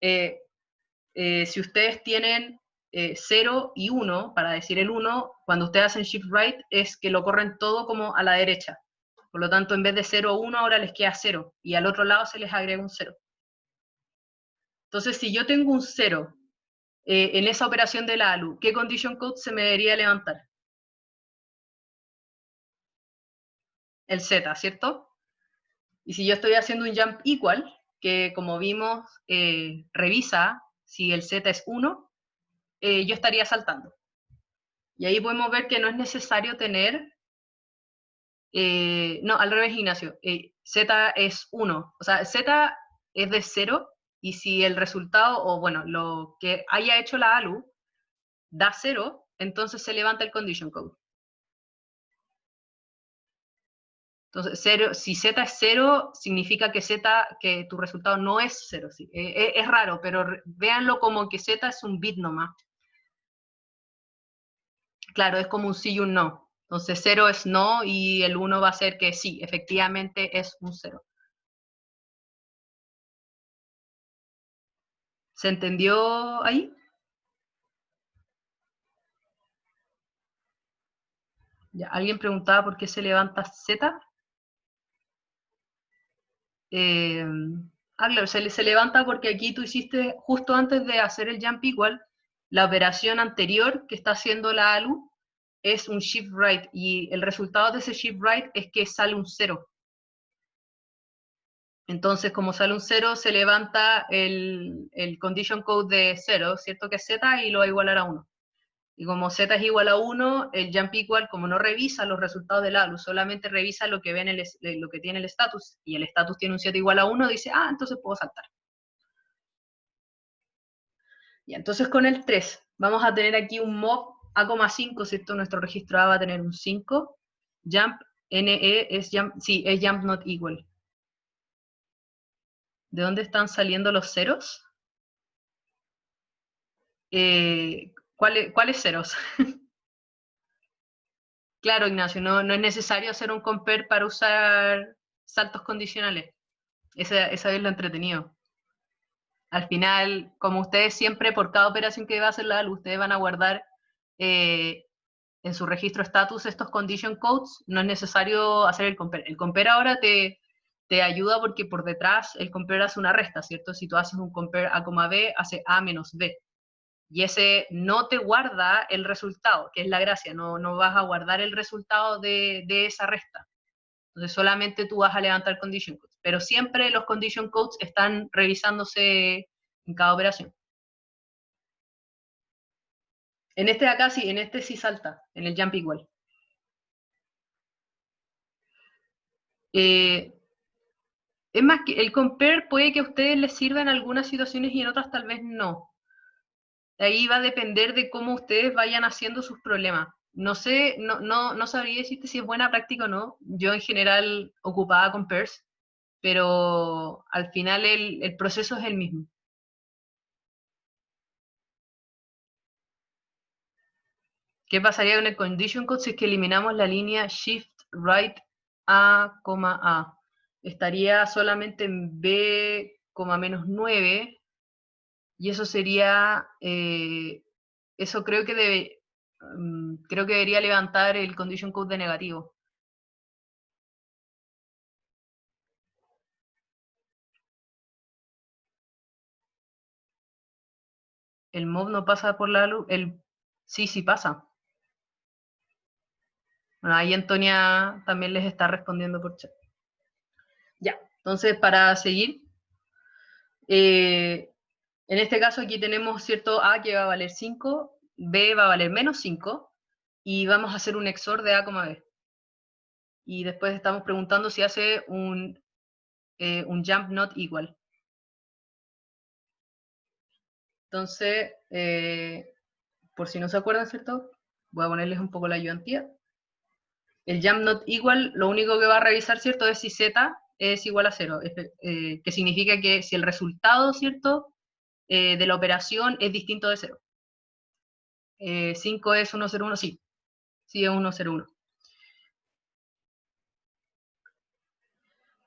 si ustedes tienen 0 y 1, para decir el 1, cuando ustedes hacen shift right es que lo corren todo como a la derecha. Por lo tanto, en vez de 0 o 1, ahora les queda 0. Y al otro lado se les agrega un 0. Entonces, si yo tengo un 0 en esa operación de la ALU, ¿qué condition code se me debería levantar? El Z, ¿cierto? Y si yo estoy haciendo un jump equal, que como vimos, revisa si el Z es 1, yo estaría saltando. Y ahí podemos ver que no es necesario tener, no, al revés, Ignacio, Z es 1, o sea, Z es de 0, y si el resultado, o bueno, lo que haya hecho la ALU, da 0, entonces se levanta el condition code. Entonces, 0, si Z es 0, significa que tu resultado no es 0. ¿Sí? Es raro, pero véanlo como que Z es un bit nomás. Claro, es como un sí y un no. Entonces 0 es no y el 1 va a ser que sí, efectivamente es un 0. ¿Se entendió ahí? Ya, ¿alguien preguntaba por qué se levanta Z? Claro, se levanta porque aquí tú hiciste, justo antes de hacer el jump equal, la operación anterior que está haciendo la ALU es un shift right, y el resultado de ese shift right es que sale un 0. Entonces, como sale un 0, se levanta el condition code de 0, ¿cierto? Que es Z, y lo va a igualar a 1. Y como Z es igual a 1, el jump equal, como no revisa los resultados del ALU, solamente revisa lo que lo que tiene el status, y el status tiene un 7 igual a 1, dice, entonces puedo saltar. Y entonces con el 3, vamos a tener aquí un mob A,5, ¿cierto? Nuestro registro A va a tener un 5. Jump, NE es jump, sí, es jump not equal. ¿De dónde están saliendo los ceros? ¿Cuáles ceros? Claro, Ignacio, no es necesario hacer un compare para usar saltos condicionales. Esa es lo entretenido. Al final, como ustedes siempre, por cada operación que va a hacer la ALU, ustedes van a guardar en su registro status estos condition codes, no es necesario hacer el compare. El compare ahora te te ayuda porque por detrás el compare hace una resta, ¿cierto? Si tú haces un compare A, B, hace A menos B. Y ese no te guarda el resultado, que es la gracia, no vas a guardar el resultado de esa resta. Entonces solamente tú vas a levantar condition codes. Pero siempre los condition codes están revisándose en cada operación. En este de acá sí, en este sí salta, en el jump igual. Es más que el compare puede que a ustedes les sirva en algunas situaciones y en otras tal vez no. Ahí va a depender de cómo ustedes vayan haciendo sus problemas. No sé, no sabría decirte si es buena práctica o no. Yo en general ocupaba compares, pero al final el proceso es el mismo. ¿Qué pasaría con el condition code si es que eliminamos la línea shift right A, A? Estaría solamente en B, menos 9, y eso sería, eso creo que debería levantar el condition code de negativo. El mob no pasa por la luz, sí pasa. Bueno, ahí Antonia también les está respondiendo por chat. Ya, entonces para seguir, en este caso aquí tenemos, ¿cierto? A que va a valer 5, B va a valer menos 5, y vamos a hacer un XOR de A, B. Y después estamos preguntando si hace un jump not equal. Entonces, por si no se acuerdan, ¿cierto? Voy a ponerles un poco la ayudantía. El jump not equal, lo único que va a revisar, ¿cierto? Es si z es igual a 0, que significa que si el resultado, ¿cierto? De la operación es distinto de 0. 5 es 1, 0, 1, sí. Sí es 1, 0, 1.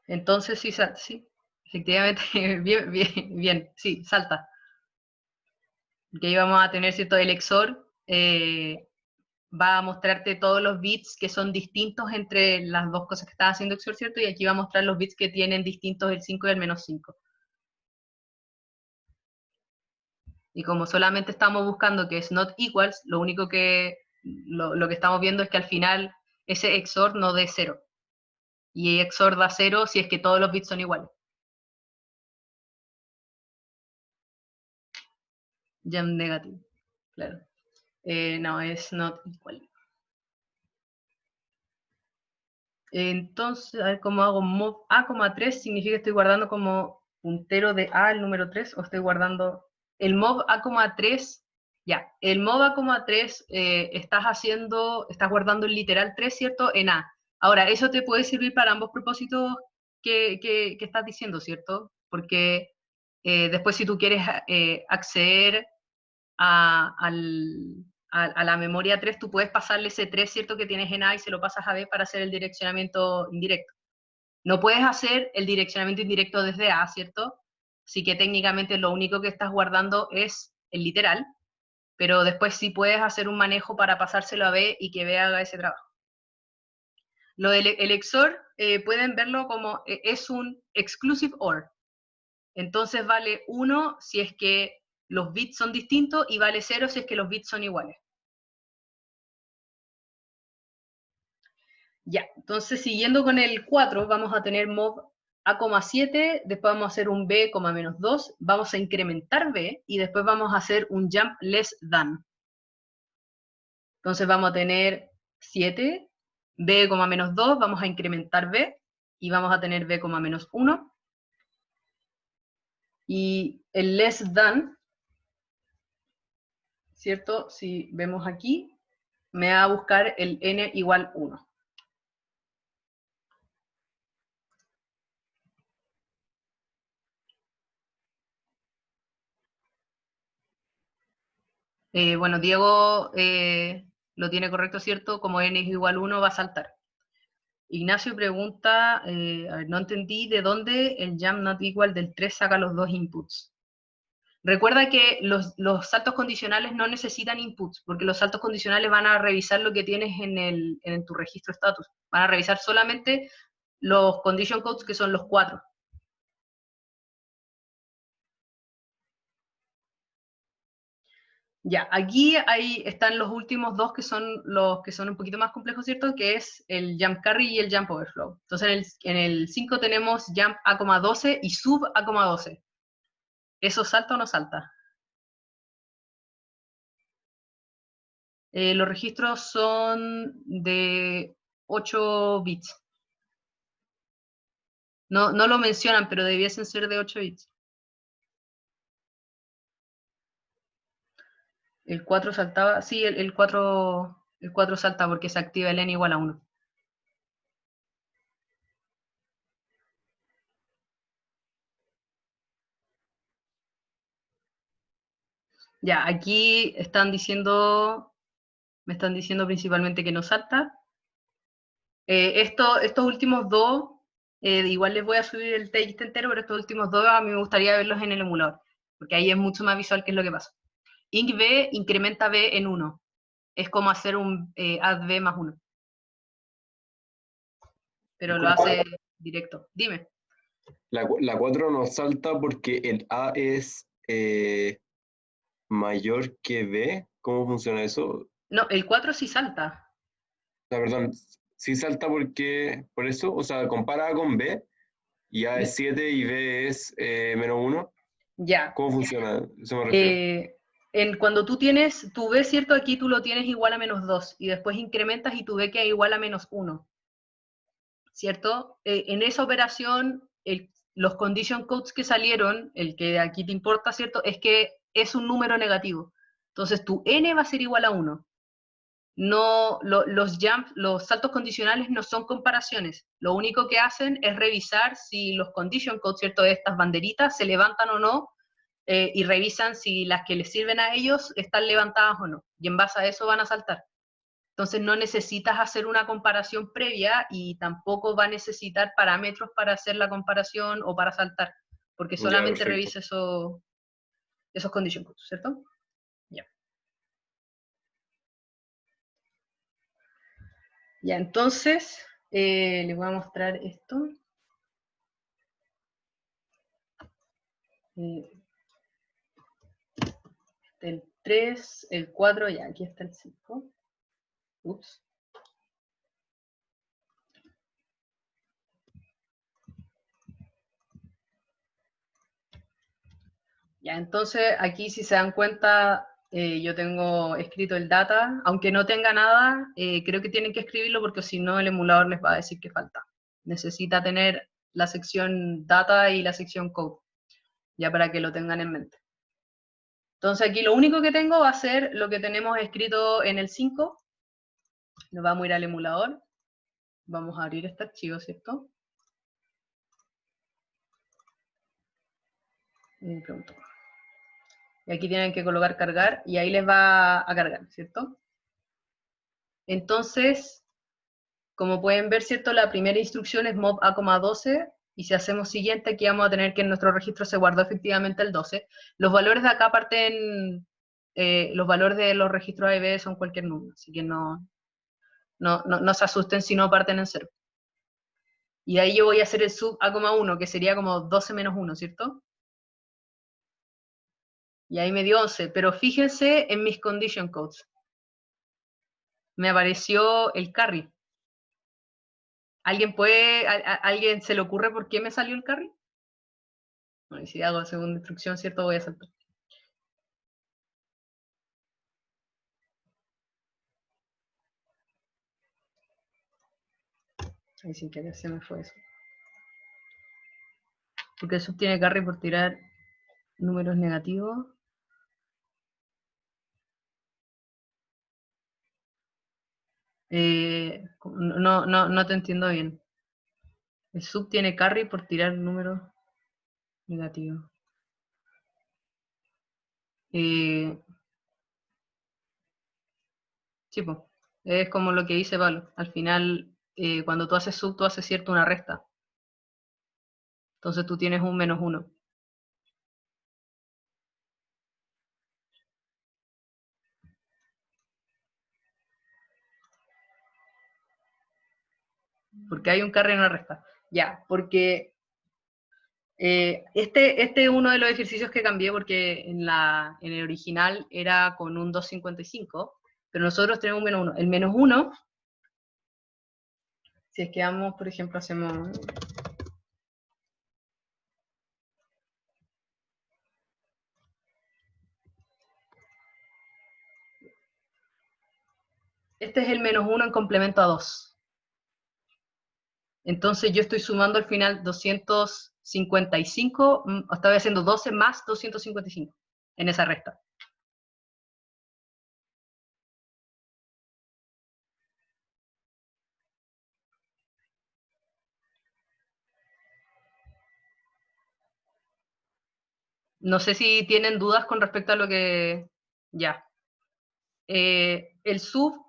Entonces sí, sí, efectivamente, bien, sí, salta. Porque ahí vamos a tener, ¿cierto? El XOR va a mostrarte todos los bits que son distintos entre las dos cosas que está haciendo XOR, ¿cierto? Y aquí va a mostrar los bits que tienen distintos el 5 y el menos 5. Y como solamente estamos buscando que es not equals, lo único que, lo que estamos viendo es que al final ese XOR no dé 0. Y XOR da 0 si es que todos los bits son iguales. Jump negative, claro. No, es not equal. Entonces, a ver cómo hago mov A,3, significa que estoy guardando como puntero de A el número 3, o estoy guardando el mov A,3, ya, el mov A,3 estás guardando el literal 3, ¿cierto? En A. Ahora, eso te puede servir para ambos propósitos que estás diciendo, ¿cierto? Porque después si tú quieres acceder a la memoria 3, tú puedes pasarle ese 3, ¿cierto?, que tienes en A y se lo pasas a B para hacer el direccionamiento indirecto. No puedes hacer el direccionamiento indirecto desde A, ¿cierto? Así que técnicamente lo único que estás guardando es el literal, pero después sí puedes hacer un manejo para pasárselo a B y que B haga ese trabajo. Lo del el XOR, pueden verlo como es un exclusive OR. Entonces vale 1 si es que los bits son distintos y vale 0 si es que los bits son iguales. Ya, entonces siguiendo con el 4, vamos a tener mov A,7, después vamos a hacer un B, menos 2, vamos a incrementar B, y después vamos a hacer un jump less than. Entonces vamos a tener 7, B, menos 2, vamos a incrementar B, y vamos a tener B, menos 1. Y el less than, ¿cierto? Si vemos aquí, me va a buscar el n igual 1. Bueno, Diego lo tiene correcto, ¿cierto? Como n es igual a 1 va a saltar. Ignacio pregunta, a ver, no entendí de dónde el jump not equal del 3 saca los dos inputs. Recuerda que los saltos condicionales no necesitan inputs, porque los saltos condicionales van a revisar lo que tienes en tu registro status. Van a revisar solamente los condition codes, que son los 4. Ya, aquí están los últimos dos que son los que son un poquito más complejos, ¿cierto? Que es el jump carry y el jump overflow. Entonces en el 5 tenemos jump A,12 y sub A,12. ¿Eso salta o no salta? Los registros son de 8 bits. No lo mencionan, pero debiesen ser de 8 bits. El 4 saltaba, sí, el 4 salta porque se activa el n igual a 1. Ya, aquí me están diciendo principalmente que no salta. Estos últimos dos, igual les voy a subir el texto entero, pero estos últimos dos a mí me gustaría verlos en el emulador, porque ahí es mucho más visual qué es lo que pasa. Inc B incrementa B en 1. Es como hacer un add B más 1. Pero lo hace directo. Dime. La 4 no salta porque el A es mayor que B. ¿Cómo funciona eso? No, el 4 sí salta. Perdón, sí salta porque, por eso, o sea, compara con B, y A es 7 y B es menos 1. Ya. ¿Cómo funciona? Eso me refiero. Cuando tú tienes tu B, ¿cierto? Aquí tú lo tienes igual a menos 2 y después incrementas y tu B queda igual a menos 1, ¿cierto? En esa operación, los condition codes que salieron, el que aquí te importa, ¿cierto? Es que es un número negativo. Entonces tu n va a ser igual a 1. No, los saltos condicionales no son comparaciones. Lo único que hacen es revisar si los condition codes, ¿cierto? De estas banderitas se levantan o no, y revisan si las que les sirven a ellos están levantadas o no. Y en base a eso van a saltar. Entonces no necesitas hacer una comparación previa y tampoco va a necesitar parámetros para hacer la comparación o para saltar, porque Ya, solamente perfecto. revisa esos condition codes, ¿cierto? Ya. Ya, entonces, les voy a mostrar esto. El 3, el 4, ya, aquí está el 5. Ups. Ya, entonces aquí si se dan cuenta, yo tengo escrito el data, aunque no tenga nada, creo que tienen que escribirlo porque si no el emulador les va a decir que falta. Necesita tener la sección data y la sección code, ya para que lo tengan en mente. Entonces aquí lo único que tengo va a ser lo que tenemos escrito en el 5. Nos vamos a ir al emulador. Vamos a abrir este archivo, ¿cierto? Pronto. Y aquí tienen que colocar cargar y ahí les va a cargar, ¿cierto? Entonces, como pueden ver, ¿cierto? La primera instrucción es mob A,12 y si hacemos siguiente, aquí vamos a tener que en nuestro registro se guardó efectivamente el 12. Los valores de acá parten, los valores de los registros A y B son cualquier número, así que no se asusten si no parten en 0. Y ahí yo voy a hacer el sub A,1, que sería como 12 menos 1, ¿cierto? Y ahí me dio 11, pero fíjense en mis condition codes. Me apareció el carry. ¿Alguien se le ocurre por qué me salió el carry? Bueno, y si hago segunda instrucción, ¿cierto? Voy a saltar. Ahí sin querer se me fue eso. Porque el sub tiene carry por tirar números negativos. No te entiendo bien. El sub tiene carry por tirar números negativos. Sí, pues. Es como lo que dice Pablo. Al final, cuando tú haces sub, tú haces cierto una resta. Entonces tú tienes un menos 1. Porque hay un carry y una resta. Ya, porque este es uno de los ejercicios que cambié porque en el original era con un 2,55, pero nosotros tenemos un menos 1. El menos 1, si es que vamos, por ejemplo, hacemos... Este es el menos 1 en complemento a 2. Entonces yo estoy sumando al final 255, estoy haciendo 12 más 255 en esa resta. No sé si tienen dudas con respecto a lo que... Ya. El sub,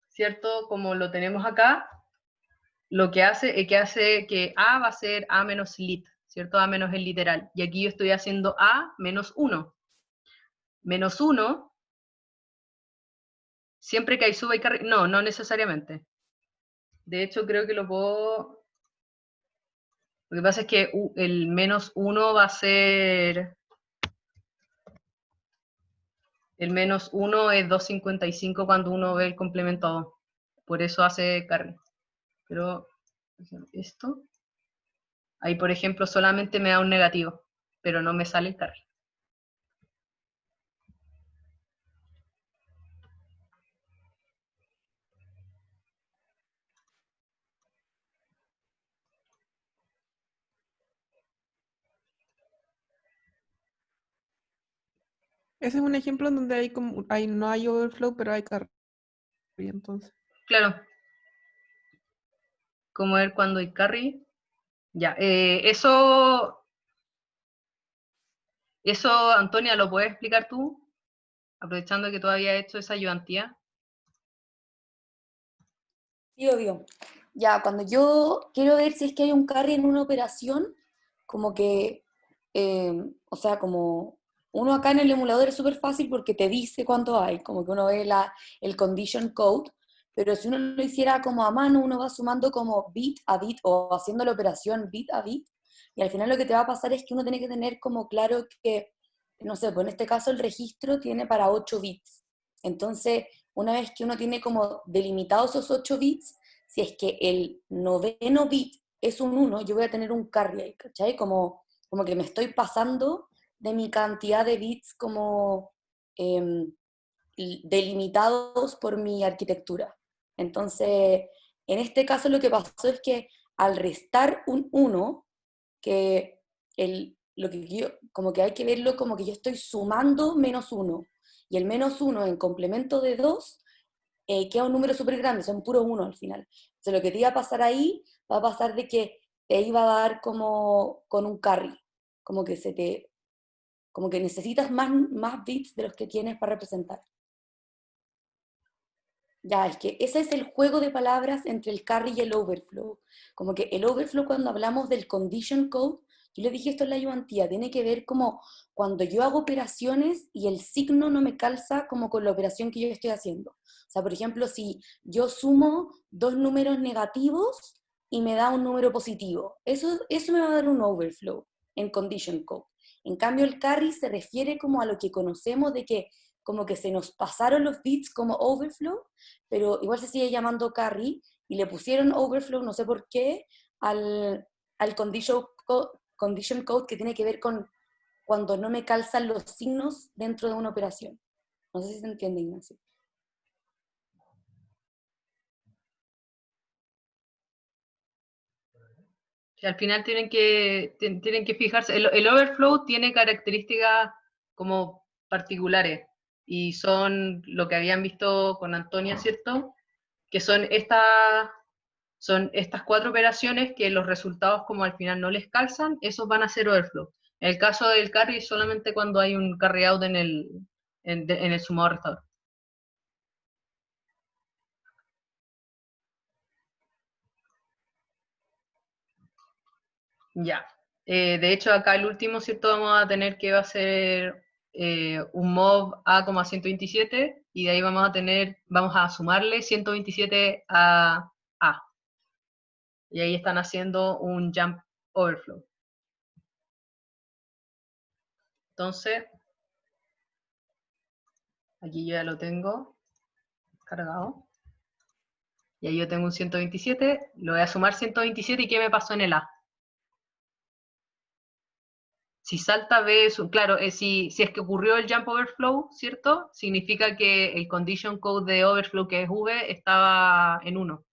¿cierto? Como lo tenemos acá, lo que hace es que hace que A va a ser A menos lit, ¿cierto? A menos el literal. Y aquí yo estoy haciendo A menos 1. Menos 1, siempre que hay sub hay carry... No, no necesariamente. De hecho, creo que lo puedo... Lo que pasa es que el menos 1 va a ser... El menos 1 es 2,55 cuando uno ve el complemento a 2. Por eso hace carry. Pero esto... Ahí, por ejemplo, solamente me da un negativo, pero no me sale el carry. Ese es un ejemplo en donde no hay overflow, pero hay carry, entonces. Claro. Como ver cuando hay carry. Ya, eso, Antonia, ¿lo puedes explicar tú? Aprovechando que tú habías hecho esa ayudantía. Sí, obvio. Ya, cuando yo quiero ver si es que hay un carry en una operación, como que, o sea, como uno acá en el emulador es súper fácil porque te dice cuánto hay, como que uno ve el condition code, pero si uno lo hiciera como a mano, uno va sumando como bit a bit o haciendo la operación bit a bit, y al final lo que te va a pasar es que uno tiene que tener como claro que, no sé, pues en este caso el registro tiene para 8 bits. Entonces, una vez que uno tiene como delimitados esos 8 bits, si es que el noveno bit es un 1, yo voy a tener un carry ahí, ¿cachai? Como que me estoy pasando de mi cantidad de bits como delimitados por mi arquitectura. Entonces, en este caso lo que pasó es que al restar un 1, que lo que yo, como que hay que verlo como que yo estoy sumando menos 1, y el menos 1 en complemento de 2 queda un número súper grande, son puros 1 al final. Entonces lo que te iba a pasar ahí, va a pasar de que te iba a dar como con un carry, como que como que necesitas más bits de los que tienes para representar. Ya, es que ese es el juego de palabras entre el carry y el overflow. Como que el overflow, cuando hablamos del condition code, yo le dije esto en la ayudantía, tiene que ver como cuando yo hago operaciones y el signo no me calza como con la operación que yo estoy haciendo. O sea, por ejemplo, si yo sumo dos números negativos y me da un número positivo, eso me va a dar un overflow en condition code. En cambio, el carry se refiere como a lo que conocemos de que como que se nos pasaron los bits como overflow, pero igual se sigue llamando carry, y le pusieron overflow, no sé por qué, al condition code que tiene que ver con cuando no me calzan los signos dentro de una operación. No sé si se entiende, Ignacio. Que al final tienen que fijarse. El overflow tiene características como particulares, y son lo que habían visto con Antonia, ¿cierto? Que son estas 4 operaciones que los resultados como al final no les calzan, esos van a ser overflow. En el caso del carry, solamente cuando hay un carry out en el sumador restador. Ya. De hecho, acá el último, ¿cierto? Vamos a tener que va a ser un mob A,127, y de ahí vamos a sumarle 127 a A. Y ahí están haciendo un jump overflow. Entonces, aquí yo ya lo tengo cargado. Y ahí yo tengo un 127, lo voy a sumar 127, ¿y qué me pasó en el A? Si salta B, claro, si es que ocurrió el jump overflow, ¿cierto? Significa que el condition code de overflow, que es V, estaba en 1.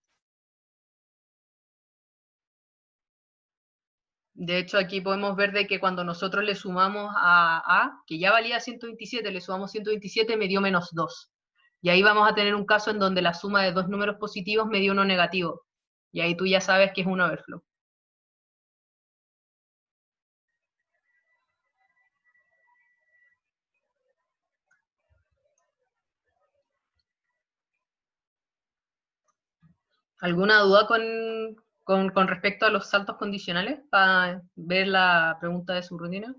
De hecho, aquí podemos ver de que cuando nosotros le sumamos a, que ya valía 127, le sumamos 127, me dio menos 2. Y ahí vamos a tener un caso en donde la suma de dos números positivos me dio uno negativo. Y ahí tú ya sabes que es un overflow. ¿Alguna duda con respecto a los saltos condicionales? Para ver la pregunta de su rutina.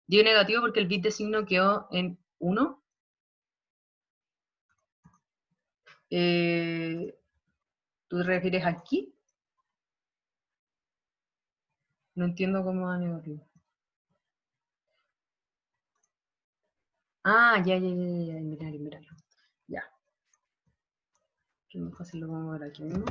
Dio negativo porque el bit de signo quedó en 1. ¿Tú te refieres aquí? No entiendo cómo da negativo. Ah, ya, míralo. Ya. Que más fácil lo vamos a ver aquí mismo.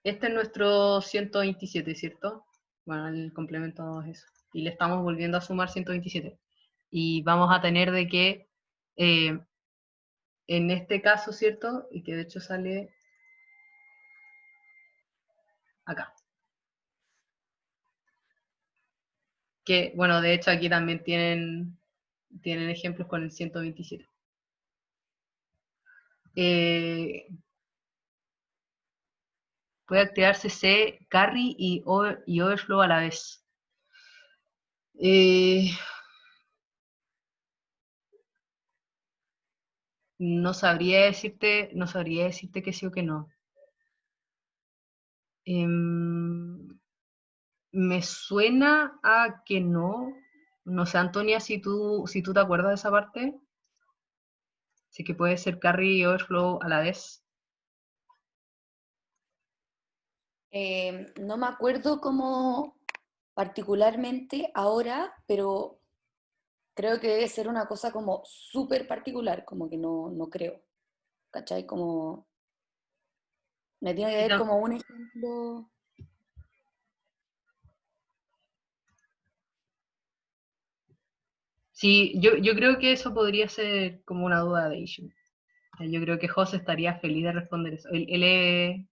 Este es nuestro 127, ¿cierto? Bueno, el complemento es eso. Y le estamos volviendo a sumar 127. Y vamos a tener de que, en este caso, ¿cierto? Y que de hecho sale acá. Que, bueno, de hecho aquí también tienen ejemplos con el 127. Puede activarse C, carry y overflow a la vez. No sabría decirte que sí o que no. Me suena a que no. No sé, Antonia, si tú te acuerdas de esa parte. Sí que puede ser carry y overflow a la vez. No me acuerdo cómo particularmente ahora, pero creo que debe ser una cosa como súper particular, como que no creo. ¿Cachai? Como me tiene que ver como un ejemplo. Sí, yo creo que eso podría ser como una duda de issue. Yo creo que José estaría feliz de responder eso. Él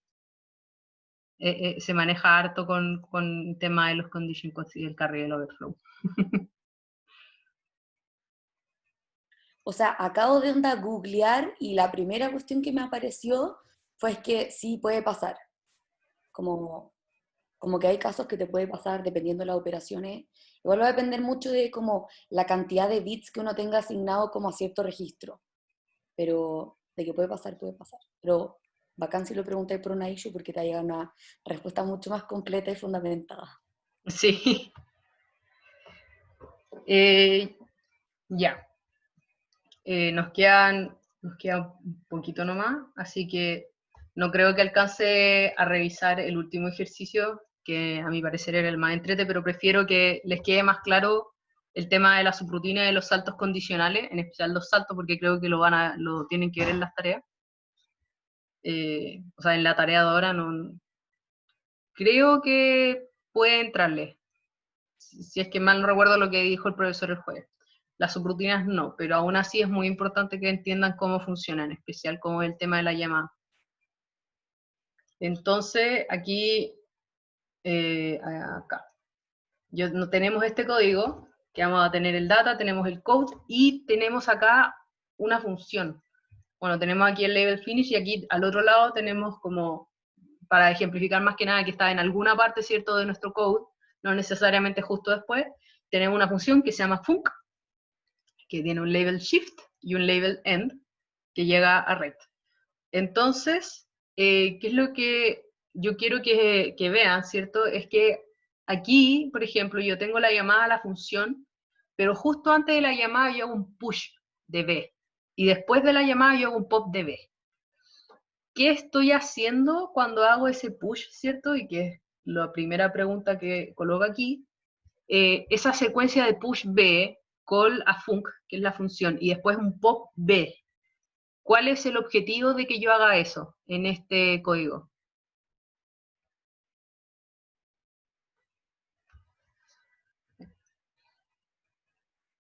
se maneja harto con el tema de los condition codes y el carry y el overflow. O sea, acabo de onda googlear y la primera cuestión que me apareció fue que sí puede pasar. Como que hay casos que te puede pasar dependiendo de las operaciones. Igual va a depender mucho de como la cantidad de bits que uno tenga asignado como a cierto registro. Pero de que puede pasar, puede pasar. Pero bacán si lo preguntáis por una issue porque te llega una respuesta mucho más completa y fundamentada. Sí. Ya. Nos queda un poquito nomás, así que no creo que alcance a revisar el último ejercicio, que a mi parecer era el más entrete, pero prefiero que les quede más claro el tema de la subrutina y de los saltos condicionales, en especial los saltos, porque creo que lo tienen que ver en las tareas. O sea, en la tarea de ahora no. Creo que puede entrarle, si es que mal no recuerdo lo que dijo el profesor el jueves. Las subrutinas no, pero aún así es muy importante que entiendan cómo funcionan, en especial como el tema de la llamada. Entonces, aquí, acá, no tenemos este código, que vamos a tener el data, tenemos el code, y tenemos acá una función. Bueno, tenemos aquí el label finish, y aquí al otro lado tenemos como, para ejemplificar más que nada que está en alguna parte, ¿cierto?, de nuestro code, no necesariamente justo después, tenemos una función que se llama func, que tiene un label shift y un label end, que llega a red. Entonces, ¿qué es lo que yo quiero que vean, ¿cierto? Es que aquí, por ejemplo, yo tengo la llamada a la función, pero justo antes de la llamada yo hago un push de B, y después de la llamada yo hago un pop de B. ¿qué estoy haciendo cuando hago ese push, cierto? Y que es la primera pregunta que coloco aquí. Esa secuencia de push B, call a func, que es la función, y después un pop B. ¿Cuál es el objetivo de que yo haga eso en este código?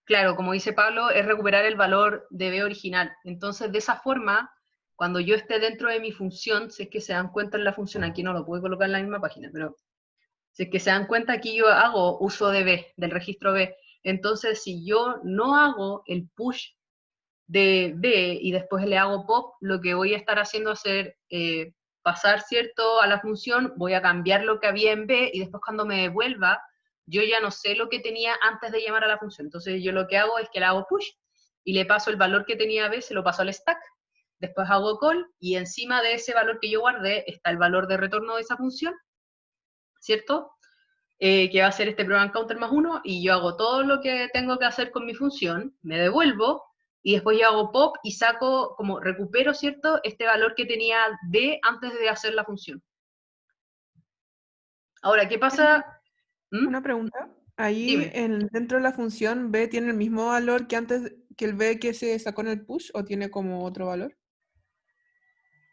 Claro, como dice Pablo, es recuperar el valor de B original. Entonces, de esa forma, cuando yo esté dentro de mi función, si es que se dan cuenta en la función, aquí no lo puedo colocar en la misma página, pero si es que se dan cuenta, aquí yo hago uso de B, del registro B. Entonces, si yo no hago el push de B y después le hago pop, lo que voy a estar haciendo es pasar, ¿cierto?, a la función, voy a cambiar lo que había en B y después cuando me devuelva, yo ya no sé lo que tenía antes de llamar a la función. Entonces yo lo que hago es que le hago push y le paso el valor que tenía B, se lo paso al stack, después hago call y encima de ese valor que yo guardé está el valor de retorno de esa función, ¿cierto? Que va a ser este program counter más 1, y yo hago todo lo que tengo que hacer con mi función, me devuelvo, y después yo hago pop y saco, como recupero, ¿cierto?, este valor que tenía D antes de hacer la función. Ahora, ¿qué pasa? Una pregunta. Ahí Dime. dentro de la función B tiene el mismo valor que antes que el B que se sacó en el push o tiene como otro valor.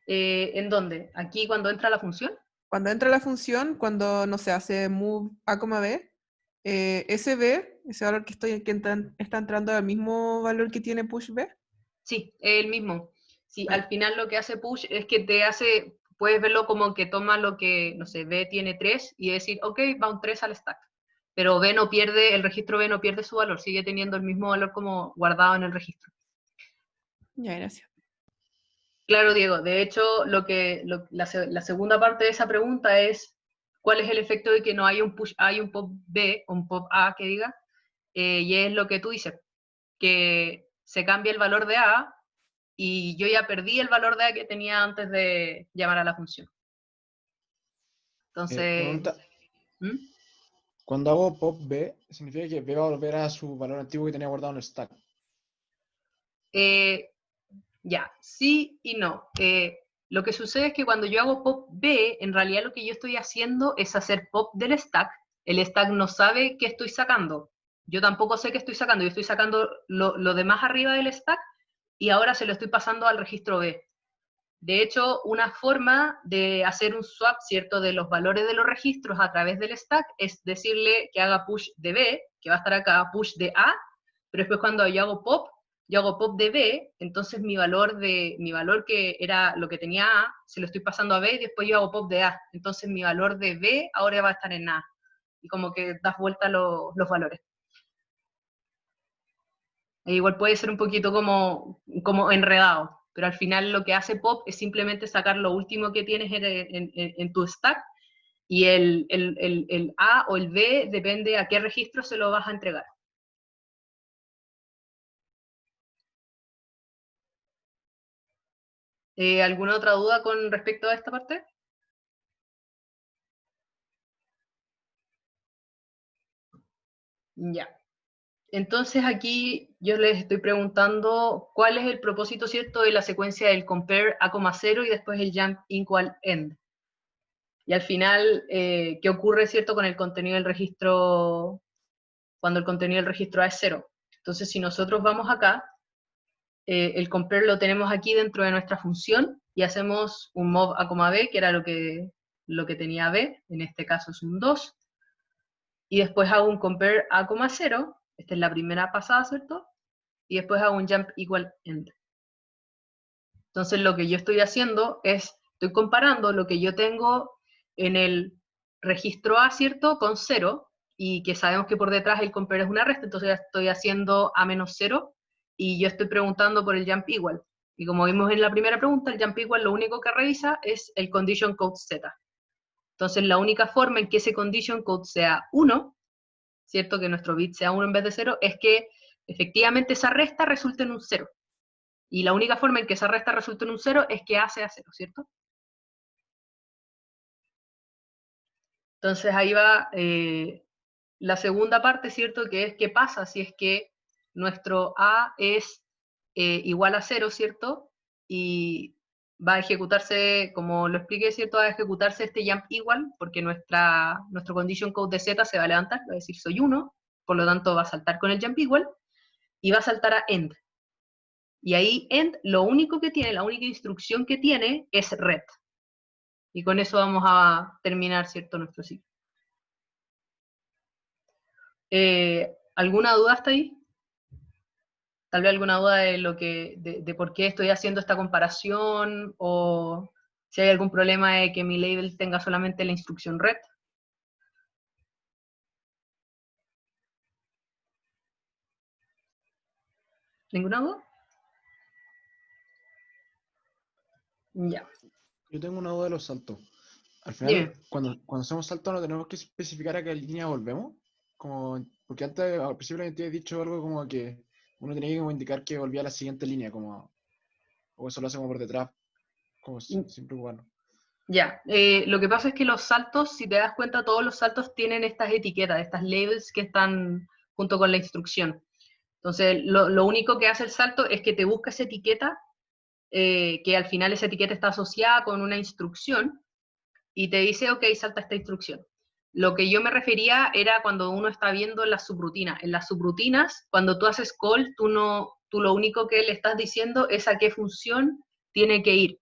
¿En dónde? ¿Aquí cuando entra la función? Cuando entra la función, cuando no se hace move A, B, ese B, ese valor está entrando al mismo valor que tiene push B. Sí, es el mismo. Sí, Ah, al final lo que hace push es que te hace, puedes verlo como que toma lo que, no sé, B tiene 3 y decir, ok, va un 3 al stack. Pero B no pierde, el registro B no pierde su valor, sigue teniendo el mismo valor como guardado en el registro. ya, gracias. Claro, Diego. De hecho, la segunda parte de esa pregunta es, ¿cuál es el efecto de que no hay un push A y un pop B, o un pop A que diga? Y es lo que tú dices, que se cambia el valor de A y yo ya perdí el valor de A que tenía antes de llamar a la función. Entonces, Pregunta, ¿Mm? cuando hago pop B, significa que B va a volver a su valor antiguo que tenía guardado en el stack. Ya, sí y no. Lo que sucede es que cuando yo hago pop B, en realidad lo que yo estoy haciendo es hacer pop del stack. El stack no sabe qué estoy sacando. Yo tampoco sé qué estoy sacando. Yo estoy sacando lo de más arriba del stack y ahora se lo estoy pasando al registro B. De hecho, una forma de hacer un swap, ¿cierto?, de los valores de los registros a través del stack es decirle que haga push de B, que va a estar acá push de A, pero después cuando yo hago pop de B, entonces mi valor que era lo que tenía A, se lo estoy pasando a B y después yo hago pop de A. Entonces mi valor de B ahora va a estar en A. Y como que das vuelta los valores. E igual puede ser un poquito como enredado, pero al final lo que hace pop es simplemente sacar lo último que tienes en tu stack y el A o el B depende a qué registro se lo vas a entregar. ¿Alguna otra duda con respecto a esta parte? Ya. Entonces aquí yo les estoy preguntando cuál es el propósito, ¿cierto?, de la secuencia del compare A,0 y después el jump equal end. Y al final, ¿qué ocurre, cierto, con el contenido del registro cuando el contenido del registro A es 0? Entonces, si nosotros vamos acá, el compare lo tenemos aquí dentro de nuestra función y hacemos un mov A, B, que era lo que tenía B, en este caso es un 2, y después hago un compare A,0, esta es la primera pasada, ¿cierto? Y después hago un jump equal end. Entonces lo que yo estoy haciendo es, estoy comparando lo que yo tengo en el registro A, ¿cierto?, con 0, y que sabemos que por detrás el compare es una resta, entonces ya estoy haciendo A menos 0, y yo estoy preguntando por el jump equal. Y como vimos en la primera pregunta, el jump equal lo único que revisa es el condition code Z. Entonces la única forma en que ese condition code sea 1, ¿cierto?, que nuestro bit sea 1 en vez de 0, es que efectivamente esa resta resulte en un 0. Y la única forma en que esa resta resulte en un 0 es que A sea 0, ¿cierto? Entonces ahí va la segunda parte, ¿cierto? Que es qué pasa si es que nuestro A es igual a 0, ¿cierto? Y va a ejecutarse, como lo expliqué, ¿cierto? Va a ejecutarse este jump igual, porque nuestro condition code de Z se va a levantar, va a decir soy 1, por lo tanto va a saltar con el jump igual, y va a saltar a end. Y ahí end, lo único que tiene, la única instrucción que tiene es red. Y con eso vamos a terminar, ¿cierto?, nuestro ciclo. ¿Alguna duda hasta ahí? Tal vez alguna duda de por qué estoy haciendo esta comparación, o si hay algún problema de que mi label tenga solamente la instrucción red. ¿Ninguna duda? Ya. Yo tengo una duda de los saltos. Al final, Dime. cuando hacemos saltos, ¿no tenemos que especificar a qué línea volvemos? Porque antes, al principio, te he dicho algo como que uno tenía que como indicar que volvía a la siguiente línea, o eso lo hace como por detrás, como sin preocuparnos. Ya, lo que pasa es que los saltos, si te das cuenta, todos los saltos tienen estas etiquetas, estas labels que están junto con la instrucción. Entonces, lo único que hace el salto es que te busca esa etiqueta, que al final esa etiqueta está asociada con una instrucción, y te dice, ok, salta esta instrucción. Lo que yo me refería era cuando uno está viendo las subrutinas. En las subrutinas, cuando tú haces call, tú lo único que le estás diciendo es a qué función tiene que ir,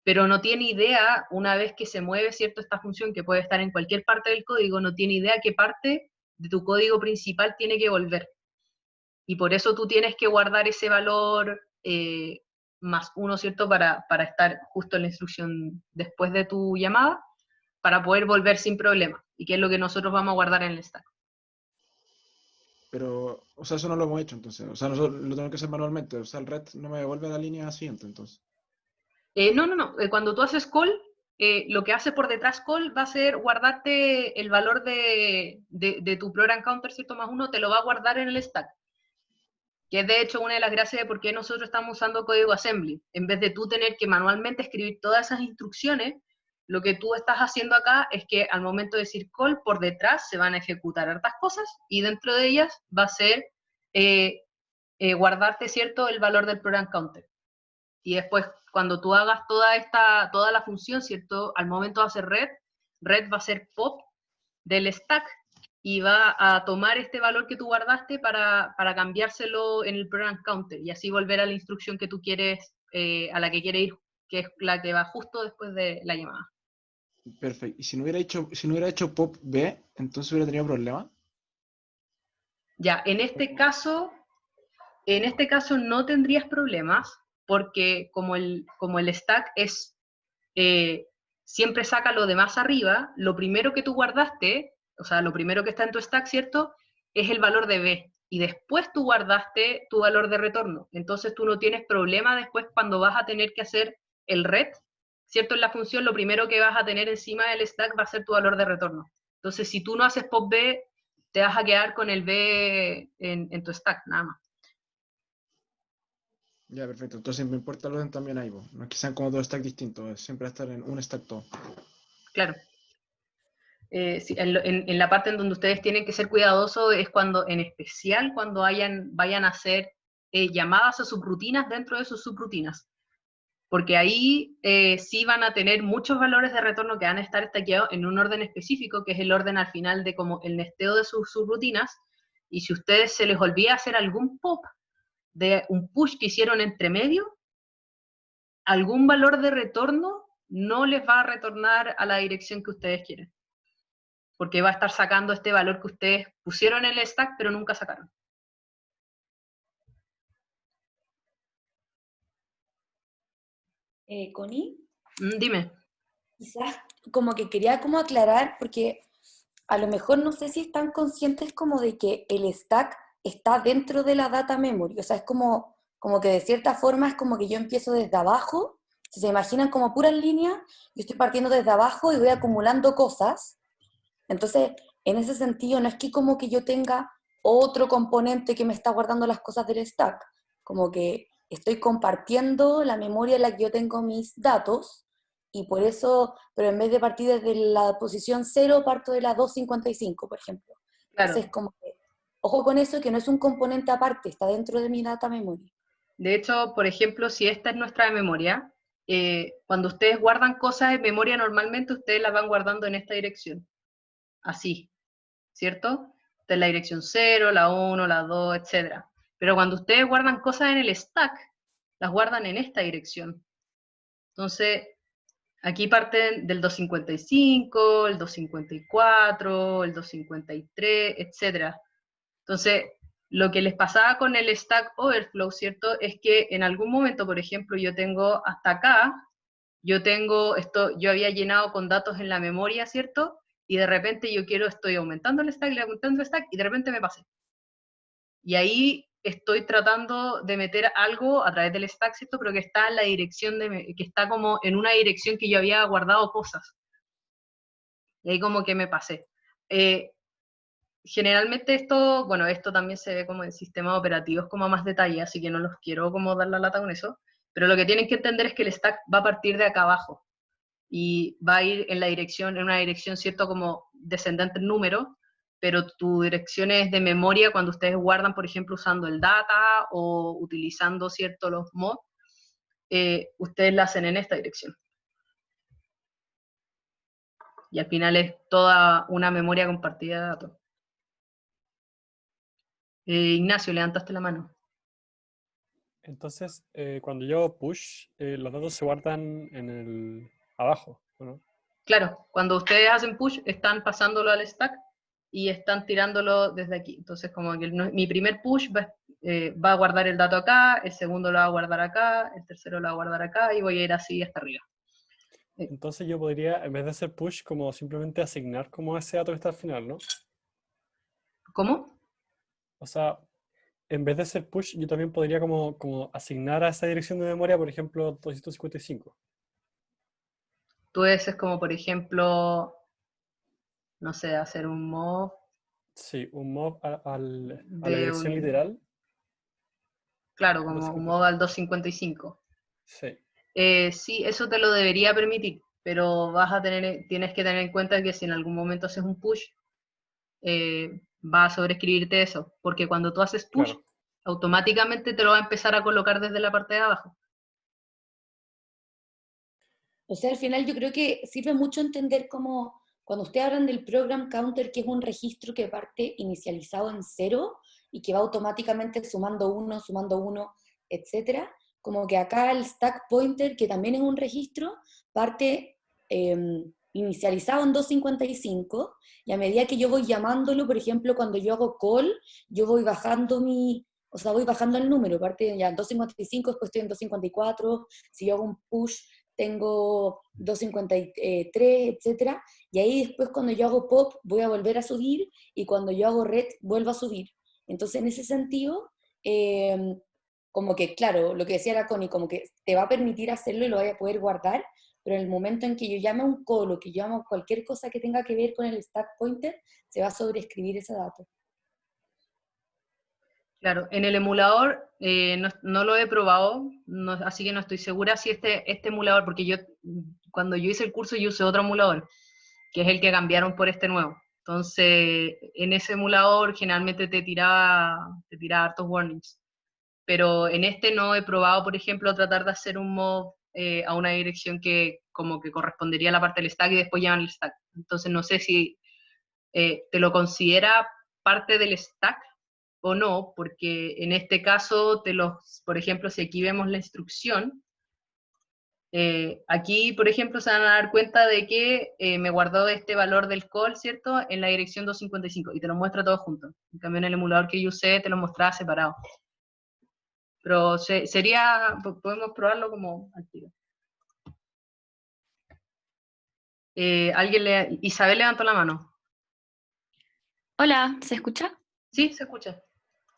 pero no tiene idea, una vez que se mueve, ¿cierto?, esta función, que puede estar en cualquier parte del código, no tiene idea qué parte de tu código principal tiene que volver. Y por eso tú tienes que guardar ese valor +1, ¿cierto?, para estar justo en la instrucción después de tu llamada, para poder volver sin problema, y que es lo que nosotros vamos a guardar en el stack. Pero, o sea, eso no lo hemos hecho, entonces. O sea, nosotros lo tenemos que hacer manualmente. O sea, el red no me devuelve a la línea siguiente, entonces. No. Cuando tú haces call, lo que hace por detrás call va a ser guardarte el valor de tu program counter, ¿cierto?, +1, te lo va a guardar en el stack. Que es de hecho una de las gracias de por qué nosotros estamos usando código assembly. En vez de tú tener que manualmente escribir todas esas instrucciones, lo que tú estás haciendo acá es que al momento de decir call, por detrás se van a ejecutar hartas cosas, y dentro de ellas va a ser guardarte, ¿cierto?, el valor del program counter. Y después, cuando tú hagas toda la función, ¿cierto?, al momento de hacer red va a ser pop del stack, y va a tomar este valor que tú guardaste para cambiárselo en el program counter, y así volver a la instrucción que tú quieres, a la que quiere ir, que es la que va justo después de la llamada. Perfecto. Y si no hubiera hecho pop B, entonces hubiera tenido problema. Ya, en este caso no tendrías problemas, porque como el stack es, siempre saca lo de más arriba, lo primero que tú guardaste, o sea, lo primero que está en tu stack, ¿cierto?, es el valor de B, y después tú guardaste tu valor de retorno. Entonces tú no tienes problema después cuando vas a tener que hacer el ret, ¿cierto? En la función, lo primero que vas a tener encima del stack va a ser tu valor de retorno. Entonces, si tú no haces pop B, te vas a quedar con el B en tu stack, nada más. Ya, perfecto. Entonces me importa el orden también ahí, po. No es que sean como dos stacks distintos, es siempre estar en un stack todo. Claro. Sí, en la parte en donde ustedes tienen que ser cuidadosos es cuando, en especial, cuando vayan a hacer llamadas a subrutinas dentro de sus subrutinas. Porque ahí sí van a tener muchos valores de retorno que van a estar stackeados en un orden específico, que es el orden al final de como el nesteo de sus subrutinas, y si a ustedes se les olvida hacer algún pop de un push que hicieron entre medio, algún valor de retorno no les va a retornar a la dirección que ustedes quieren, porque va a estar sacando este valor que ustedes pusieron en el stack, pero nunca sacaron. Connie, Dime. quizás como que quería como aclarar, porque a lo mejor no sé si están conscientes como de que el stack está dentro de la data memory, o sea, es como que de cierta forma es como que yo empiezo desde abajo, si se imaginan como puras líneas, yo estoy partiendo desde abajo y voy acumulando cosas. Entonces, en ese sentido, no es que como que yo tenga otro componente que me está guardando las cosas del stack, como que estoy compartiendo la memoria en la que yo tengo mis datos, y por eso, pero en vez de partir desde la posición 0, parto de la 255, por ejemplo. Claro. Entonces, como que, ojo con eso, que no es un componente aparte, está dentro de mi data memory. De hecho, por ejemplo, si esta es nuestra memoria, cuando ustedes guardan cosas en memoria, normalmente ustedes las van guardando en esta dirección, así, ¿cierto? Esta es la dirección 0, la 1, la 2, etc. Pero cuando ustedes guardan cosas en el stack, las guardan en esta dirección. Entonces, aquí parten del 255, el 254, el 253, etc. Entonces, lo que les pasaba con el Stack Overflow, ¿cierto? Es que en algún momento, por ejemplo, yo tengo hasta acá, yo tengo esto, yo había llenado con datos en la memoria, ¿cierto? Y de repente estoy aumentando el stack, aumentando el stack, y de repente me pasé. Y ahí estoy tratando de meter algo a través del stack, ¿cierto? Pero que está en la dirección que está como en una dirección que yo había guardado cosas. Y ahí como que me pasé. Generalmente esto también se ve como en sistemas operativos como a más detalle, así que no los quiero como dar la lata con eso, pero lo que tienen que entender es que el stack va a partir de acá abajo, y va a ir en una dirección, ¿cierto? Como descendente en número, pero tu dirección es de memoria cuando ustedes guardan, por ejemplo, usando el data o utilizando, ¿cierto? Los mods, ustedes la hacen en esta dirección. Y al final es toda una memoria compartida de datos. Ignacio, levantaste la mano. Entonces, cuando yo hago push, los datos se guardan en el abajo, ¿no? Claro, cuando ustedes hacen push, están pasándolo al stack y están tirándolo desde aquí. Entonces, como que mi primer push va a guardar el dato acá, el segundo lo va a guardar acá, el tercero lo va a guardar acá, y voy a ir así hasta arriba. Entonces yo podría, en vez de hacer push, como simplemente asignar como ese dato que está al final, ¿no? ¿Cómo? O sea, en vez de hacer push, yo también podría como asignar a esa dirección de memoria, por ejemplo, 255. Tú es como, por ejemplo, no sé, hacer un mob Sí, un mob a la de dirección un, literal. claro, como un mob 255. al 255. Sí, Sí, eso te lo debería permitir, pero tienes que tener en cuenta que si en algún momento haces un push, va a sobreescribirte eso, porque cuando tú haces push, claro. automáticamente te lo va a empezar a colocar desde la parte de abajo. O sea, al final yo creo que sirve mucho entender cómo, cuando ustedes hablan del program counter, que es un registro que parte inicializado en 0 y que va automáticamente sumando uno, etcétera, como que acá el stack pointer, que también es un registro, parte inicializado en 255, y a medida que yo voy llamándolo, por ejemplo, cuando yo hago call, yo voy bajando voy bajando el número, parte ya en 255, después estoy en 254, si yo hago un push tengo 253, etcétera, y ahí después cuando yo hago pop voy a volver a subir, y cuando yo hago red vuelvo a subir. Entonces en ese sentido, como que claro, lo que decía la Connie, como que te va a permitir hacerlo y lo vaya a poder guardar, pero en el momento en que yo llame a un call o que yo llame cualquier cosa que tenga que ver con el stack pointer, se va a sobreescribir ese dato. Claro, en el emulador no lo he probado, así que no estoy segura si este emulador, porque cuando yo hice el curso yo usé otro emulador, que es el que cambiaron por este nuevo. Entonces, en ese emulador generalmente te tiraba hartos warnings. Pero en este no he probado, por ejemplo, tratar de hacer un mob a una dirección que como que correspondería a la parte del stack y después llevan el stack. Entonces no sé si te lo considera parte del stack o no, porque en este caso, por ejemplo, si aquí vemos la instrucción, aquí, por ejemplo, se van a dar cuenta de que me guardó este valor del call, ¿cierto?, en la dirección 255, y te lo muestra todo junto. En cambio, en el emulador que yo usé, te lo mostraba separado. Pero podemos probarlo como al tiro. Isabel levantó la mano. Hola, ¿se escucha? Sí, se escucha.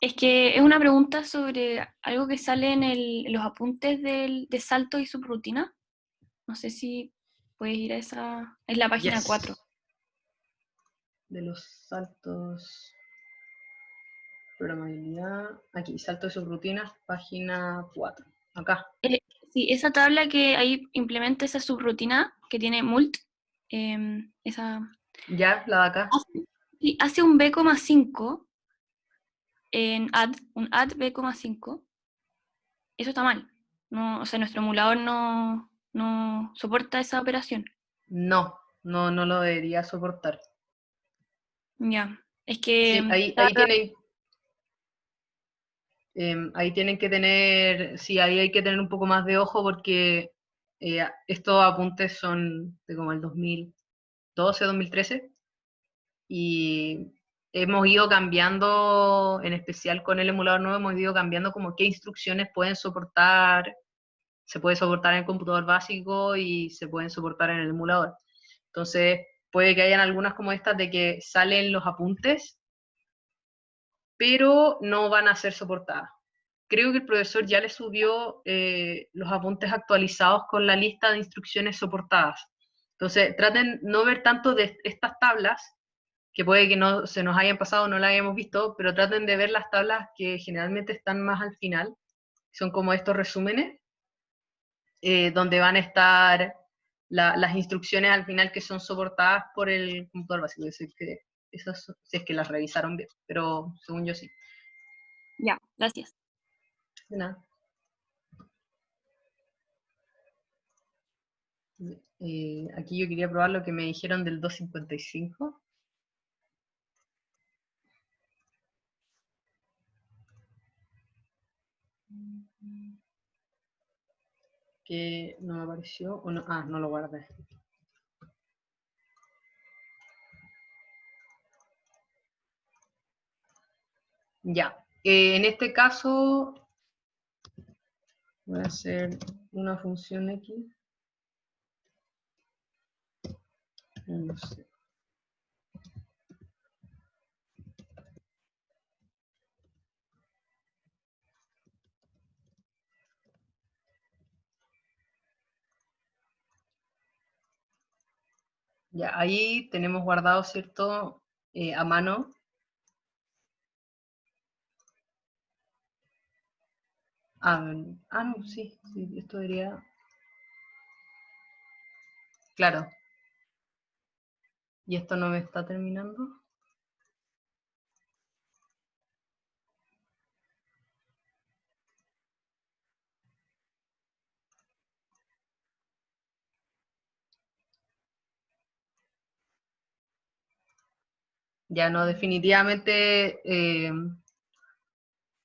Es que es una pregunta sobre algo que sale en los apuntes de Salto y subrutina. No sé si puedes ir a esa... Es la página Yes. 4. De los saltos... Programabilidad. Aquí, saltos y subrutinas, página 4. Acá. Sí, esa tabla que ahí implementa esa subrutina que tiene mult, esa... Ya, la de acá. Hace un B,5 en un add B,5. Eso está mal. No, o sea, nuestro emulador no no soporta esa operación. No, no lo debería soportar. Ya, es que Sí, ahí tienen que tener, sí, ahí hay que tener un poco más de ojo porque estos apuntes son de como el 2012, 2013, y hemos ido cambiando, en especial con el emulador nuevo, hemos ido cambiando como qué instrucciones pueden soportar, se puede soportar en el computador básico y se pueden soportar en el emulador. Entonces, puede que hayan algunas como estas de que salen los apuntes, pero no van a ser soportadas. Creo que el profesor ya le subió los apuntes actualizados con la lista de instrucciones soportadas. Entonces, traten no ver tanto de estas tablas, que puede que no se nos hayan pasado, no las hayamos visto, pero traten de ver las tablas que generalmente están más al final, son como estos resúmenes, donde van a estar las instrucciones al final que son soportadas por el computador básico. Es decir, que esas, si es que las revisaron bien, pero según yo sí. ya, gracias. De nada. Aquí yo quería probar lo que me dijeron del 255. Que no me apareció, o no, no lo guardé. Ya, en este caso voy a hacer una función X. No sé. Ya, ahí tenemos guardado, ¿cierto? A mano. No, sí, esto debería... Claro. Y esto no me está terminando. Ya no, definitivamente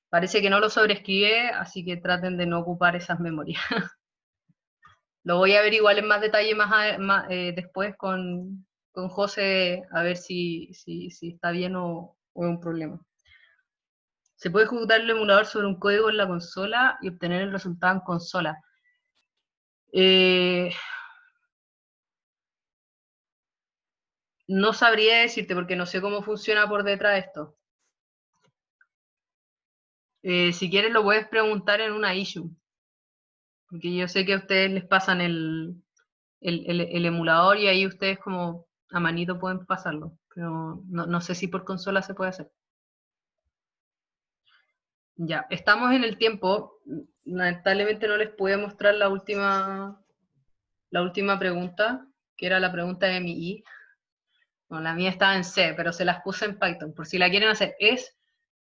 parece que no lo sobreescribe, así que traten de no ocupar esas memorias. Lo voy a ver igual en más detalle después con José, a ver si está bien o es un problema. Se puede ejecutar el emulador sobre un código en la consola y obtener el resultado en consola. No sabría decirte porque no sé cómo funciona por detrás esto. Si quieres lo puedes preguntar en una issue. Porque yo sé que a ustedes les pasan el emulador y ahí ustedes como a manito pueden pasarlo. Pero no sé si por consola se puede hacer. Ya, estamos en el tiempo. Lamentablemente no les pude mostrar la última pregunta, que era la pregunta de mi I. Bueno, la mía estaba en C, pero se las puse en Python, por si la quieren hacer. Es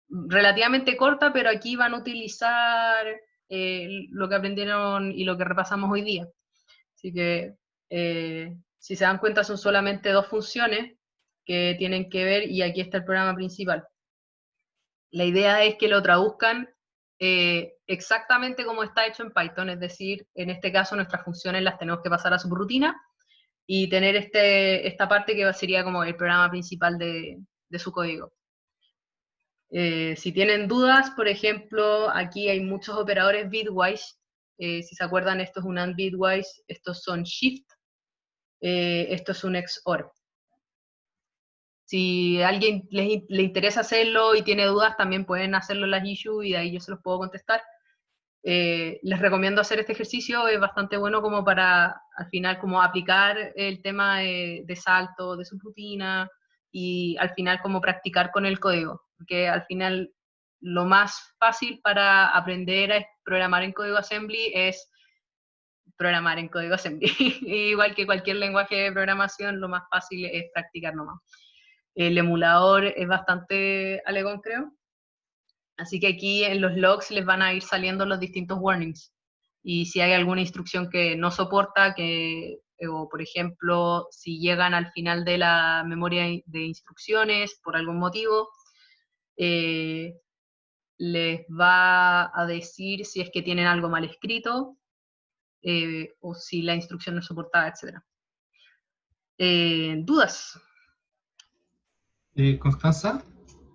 relativamente corta, pero aquí van a utilizar lo que aprendieron y lo que repasamos hoy día. Así que, si se dan cuenta, son solamente dos funciones que tienen que ver, y aquí está el programa principal. La idea es que lo traduzcan exactamente como está hecho en Python, es decir, en este caso nuestras funciones las tenemos que pasar a subrutina y tener esta parte que sería como el programa principal de su código. Si tienen dudas, por ejemplo, aquí hay muchos operadores bitwise. Si se acuerdan, esto es un AND bitwise, estos son shift, esto es un XOR. Si a alguien le interesa hacerlo y tiene dudas, también pueden hacerlo en las issues y de ahí yo se los puedo contestar. Les recomiendo hacer este ejercicio, es bastante bueno como para al final como aplicar el tema de salto, de subrutina, y al final como practicar con el código, porque al final lo más fácil para aprender a programar en código assembly es programar en código assembly. Igual que cualquier lenguaje de programación, lo más fácil es practicar nomás. El emulador es bastante alegón, creo. Así que aquí en los logs les van a ir saliendo los distintos warnings. y si hay alguna instrucción que no soporta, o por ejemplo, si llegan al final de la memoria de instrucciones por algún motivo, les va a decir si es que tienen algo mal escrito, o si la instrucción no es soportada, etc. ¿Dudas? Constanza,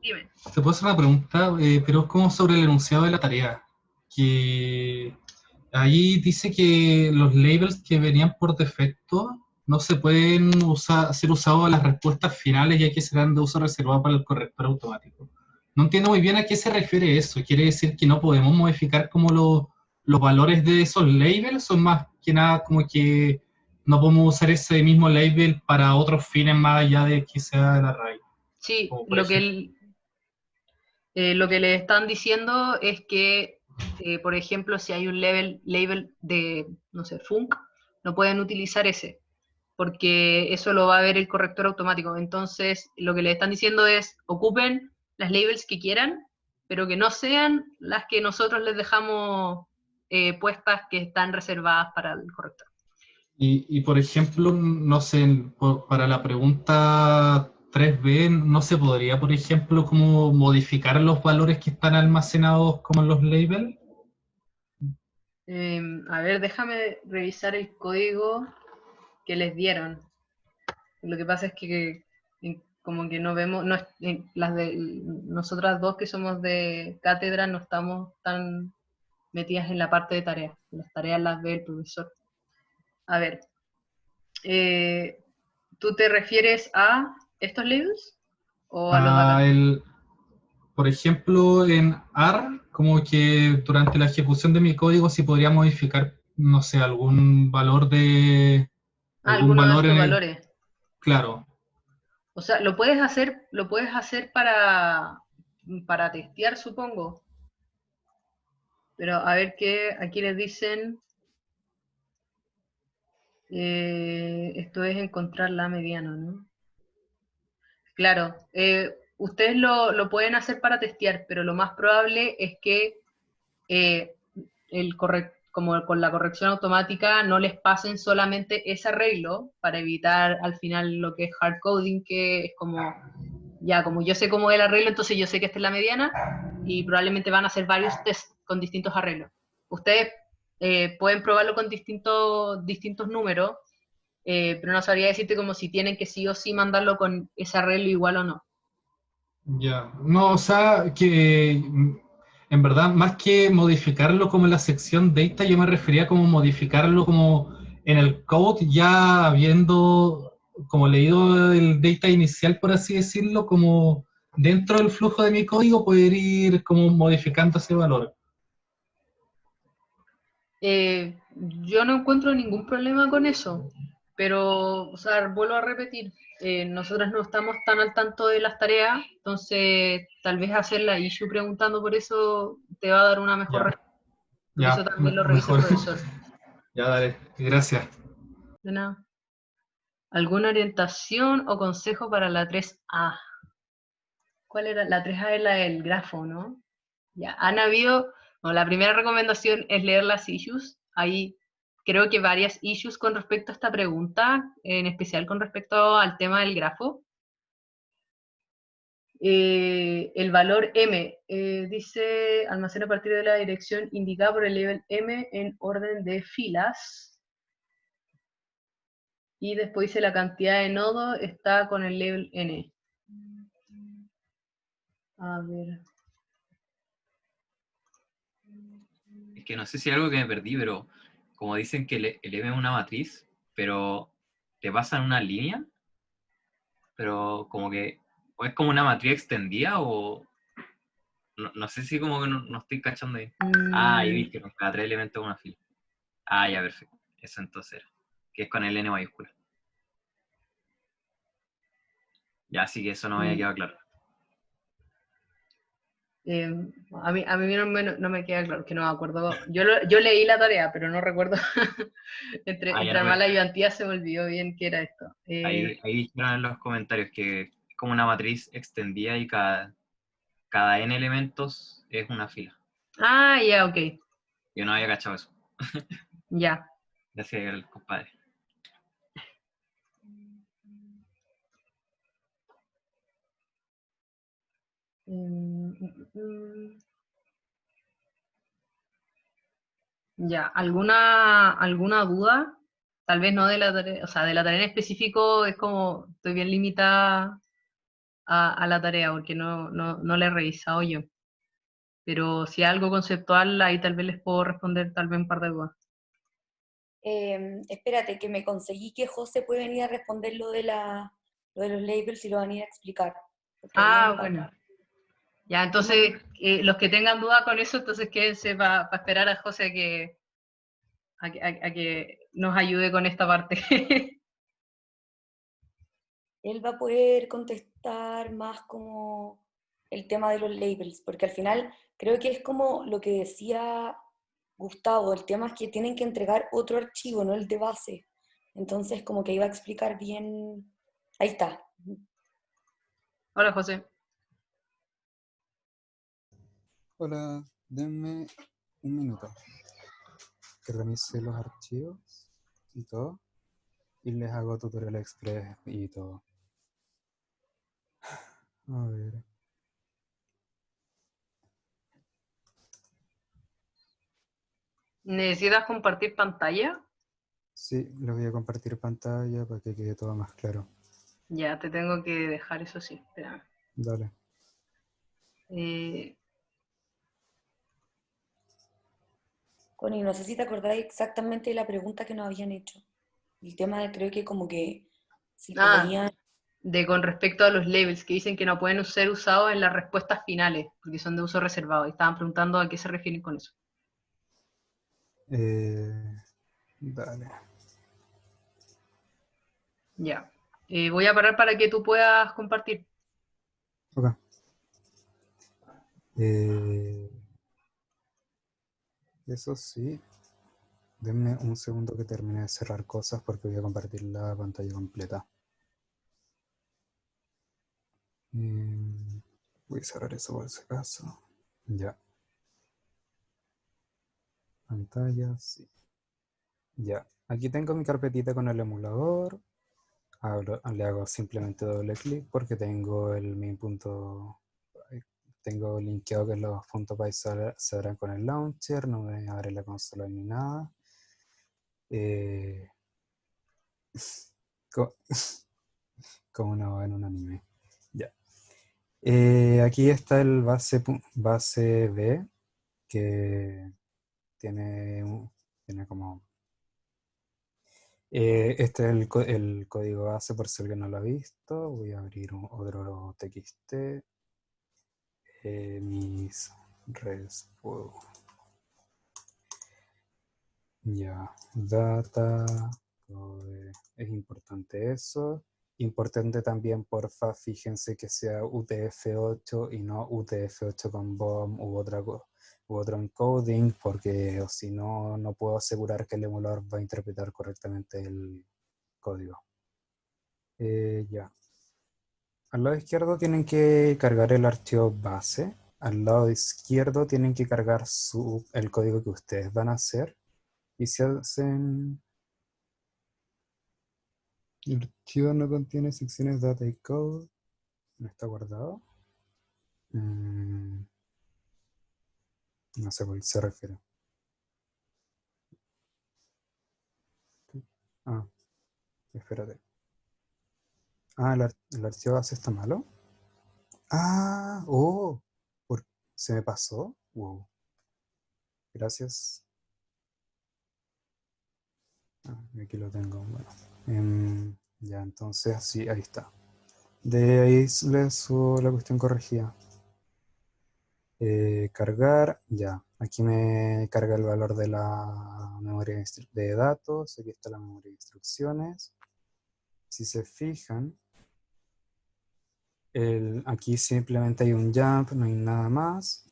Dime. te puedo hacer una pregunta, pero es como sobre el enunciado de la tarea. Que ahí dice que los labels que venían por defecto no se pueden ser usados en las respuestas finales, ya que serán de uso reservado para el corrector automático. No entiendo muy bien a qué se refiere eso. ¿Quiere decir que no podemos modificar como los valores de esos labels? ¿O más que nada como que no podemos usar ese mismo label para otros fines más allá de que sea el array? Sí, Como por ejemplo, lo que le están diciendo es que, por ejemplo, si hay un label de, no sé, func, no pueden utilizar ese, porque eso lo va a ver el corrector automático. Entonces, lo que le están diciendo es, ocupen las labels que quieran, pero que no sean las que nosotros les dejamos puestas que están reservadas para el corrector. y por ejemplo, no sé, para la pregunta 3b, ¿no se podría, por ejemplo, como modificar los valores que están almacenados como en los labels? A ver, déjame revisar el código que les dieron. Lo que pasa es que como que no vemos, no, las de nosotras dos que somos de cátedra no estamos tan metidas en la parte de tareas. Las tareas las ve el profesor. A ver, ¿tú te refieres a estos labels o a los data? Por ejemplo, en AR, como que durante la ejecución de mi código sí podría modificar, no sé, algún valor Ah, algún algunos de valor estos en el, valores. claro, O sea, lo puedes hacer para testear, supongo. Pero a ver qué, aquí les dicen, esto es encontrar la mediana, ¿no? Claro, ustedes lo pueden hacer para testear, pero lo más probable es que eh, como con la corrección automática no les pasen solamente ese arreglo para evitar al final lo que es hard coding, que es como, ya, como yo sé cómo es el arreglo, entonces yo sé que esta es la mediana, y probablemente van a hacer varios tests con distintos arreglos. Ustedes pueden probarlo con distintos números, pero no sabría decirte como si tienen que sí o sí mandarlo con ese arreglo igual o no. ya. No, o sea, que en verdad, más que modificarlo como en la sección data, yo me refería como modificarlo como en el code, ya habiendo como leído el data inicial, por así decirlo, como dentro del flujo de mi código, poder ir como modificando ese valor. Yo no encuentro ningún problema con eso, pero, o sea, vuelvo a repetir, nosotros no estamos tan al tanto de las tareas, entonces tal vez hacer la issue preguntando por eso te va a dar una mejor Ya, respuesta, porque eso ya, también lo revisa el mejor. profesor. Ya, dale, gracias. De nada. ¿Alguna orientación o consejo para la 3A? ¿Cuál era? La 3A es la del grafo, ¿no? Ya, han habido, bueno, la primera recomendación es leer las issues. Hay, creo que varias issues con respecto a esta pregunta, en especial con respecto al tema del grafo. El valor M dice almacena a partir de la dirección indicada por el label M en orden de filas. Y después dice la cantidad de nodos está con el label N. A ver. Es que no sé si hay algo que me perdí, pero como dicen que el M es una matriz, pero te pasan una línea, pero como que o es como una matriz extendida o no sé si como que no estoy cachando ahí. Ah, ahí dijeron, cada 3 elementos una fila. Ah, ya, perfecto. Eso entonces era. Que es con el N mayúscula. Ya, así que eso no me había quedado claro. A mí no me queda claro, que no me acuerdo. Yo leí la tarea, pero no recuerdo. entre Ya no mala ayudantía se me olvidó bien qué era esto. ahí dijeron en los comentarios que es como una matriz extendida y cada n elementos es una fila. Ah, ya, ok. Yo no había cachado eso. Ya. Gracias, compadre. Ya, ¿alguna duda? Tal vez no de la tarea, o sea, de la tarea en específico es como, estoy bien limitada a la tarea porque no la he revisado yo. Pero si hay algo conceptual, ahí tal vez les puedo responder tal vez un par de dudas. Espérate, que me conseguí que José puede venir a responder lo de los labels y lo va a venir a explicar. Porque había un par. Bueno. Ya, entonces, los que tengan duda con eso, entonces quédense para esperar a José a que nos ayude con esta parte. Él va a poder contestar más como el tema de los labels, porque al final creo que es como lo que decía Gustavo, el tema es que tienen que entregar otro archivo, no el de base. Entonces como que iba a explicar bien. Ahí está. Hola, José. Hola, denme un minuto que organice los archivos y todo, y les hago tutorial express y todo. A ver. ¿Necesitas compartir pantalla? Sí, les voy a compartir pantalla para que quede todo más claro. Ya, te tengo que dejar eso sí, espérame. Dale. Connie, no sé si te acordás exactamente de la pregunta que nos habían hecho. El tema de creo que como que si podían. Con respecto a los labels que dicen que no pueden ser usados en las respuestas finales, porque son de uso reservado. Y estaban preguntando a qué se refieren con eso. Dale. Ya. Voy a parar para que tú puedas compartir. Ok. Eso sí. Denme un segundo que termine de cerrar cosas porque voy a compartir la pantalla completa. Voy a cerrar eso por si acaso. Ya. Pantalla, sí. Ya. Aquí tengo mi carpetita con el emulador. Le hago simplemente doble clic porque tengo el main punto. Tengo linkeado que los puntos .py se abran con el launcher. No me abre la consola ni nada. Como no en un anime. Ya. Aquí está el base B, que tiene como... este es el código base por si alguien no lo ha visto. Voy a abrir otro txt. Mis respo. Ya, data. Es importante eso. Importante también, porfa, fíjense que sea UTF-8 y no UTF-8 con BOM u otro encoding, porque o si no, no puedo asegurar que el emulador va a interpretar correctamente el código. Ya. Al lado izquierdo tienen que cargar el archivo base. Al lado izquierdo tienen que cargar el código que ustedes van a hacer. Y si hacen... El archivo no contiene secciones data y code. ¿No está guardado? No sé a cuál se refiere. Ah, espérate. Ah, el archivo base está malo. Ah, oh, ¿se me pasó? Wow. Gracias. Aquí lo tengo. Bueno. Ya, entonces, sí, ahí está. De ahí le subo la cuestión corregida. Cargar, ya. Aquí me carga el valor de la memoria de datos. Aquí está la memoria de instrucciones. Si se fijan, aquí simplemente hay un jump, no hay nada más.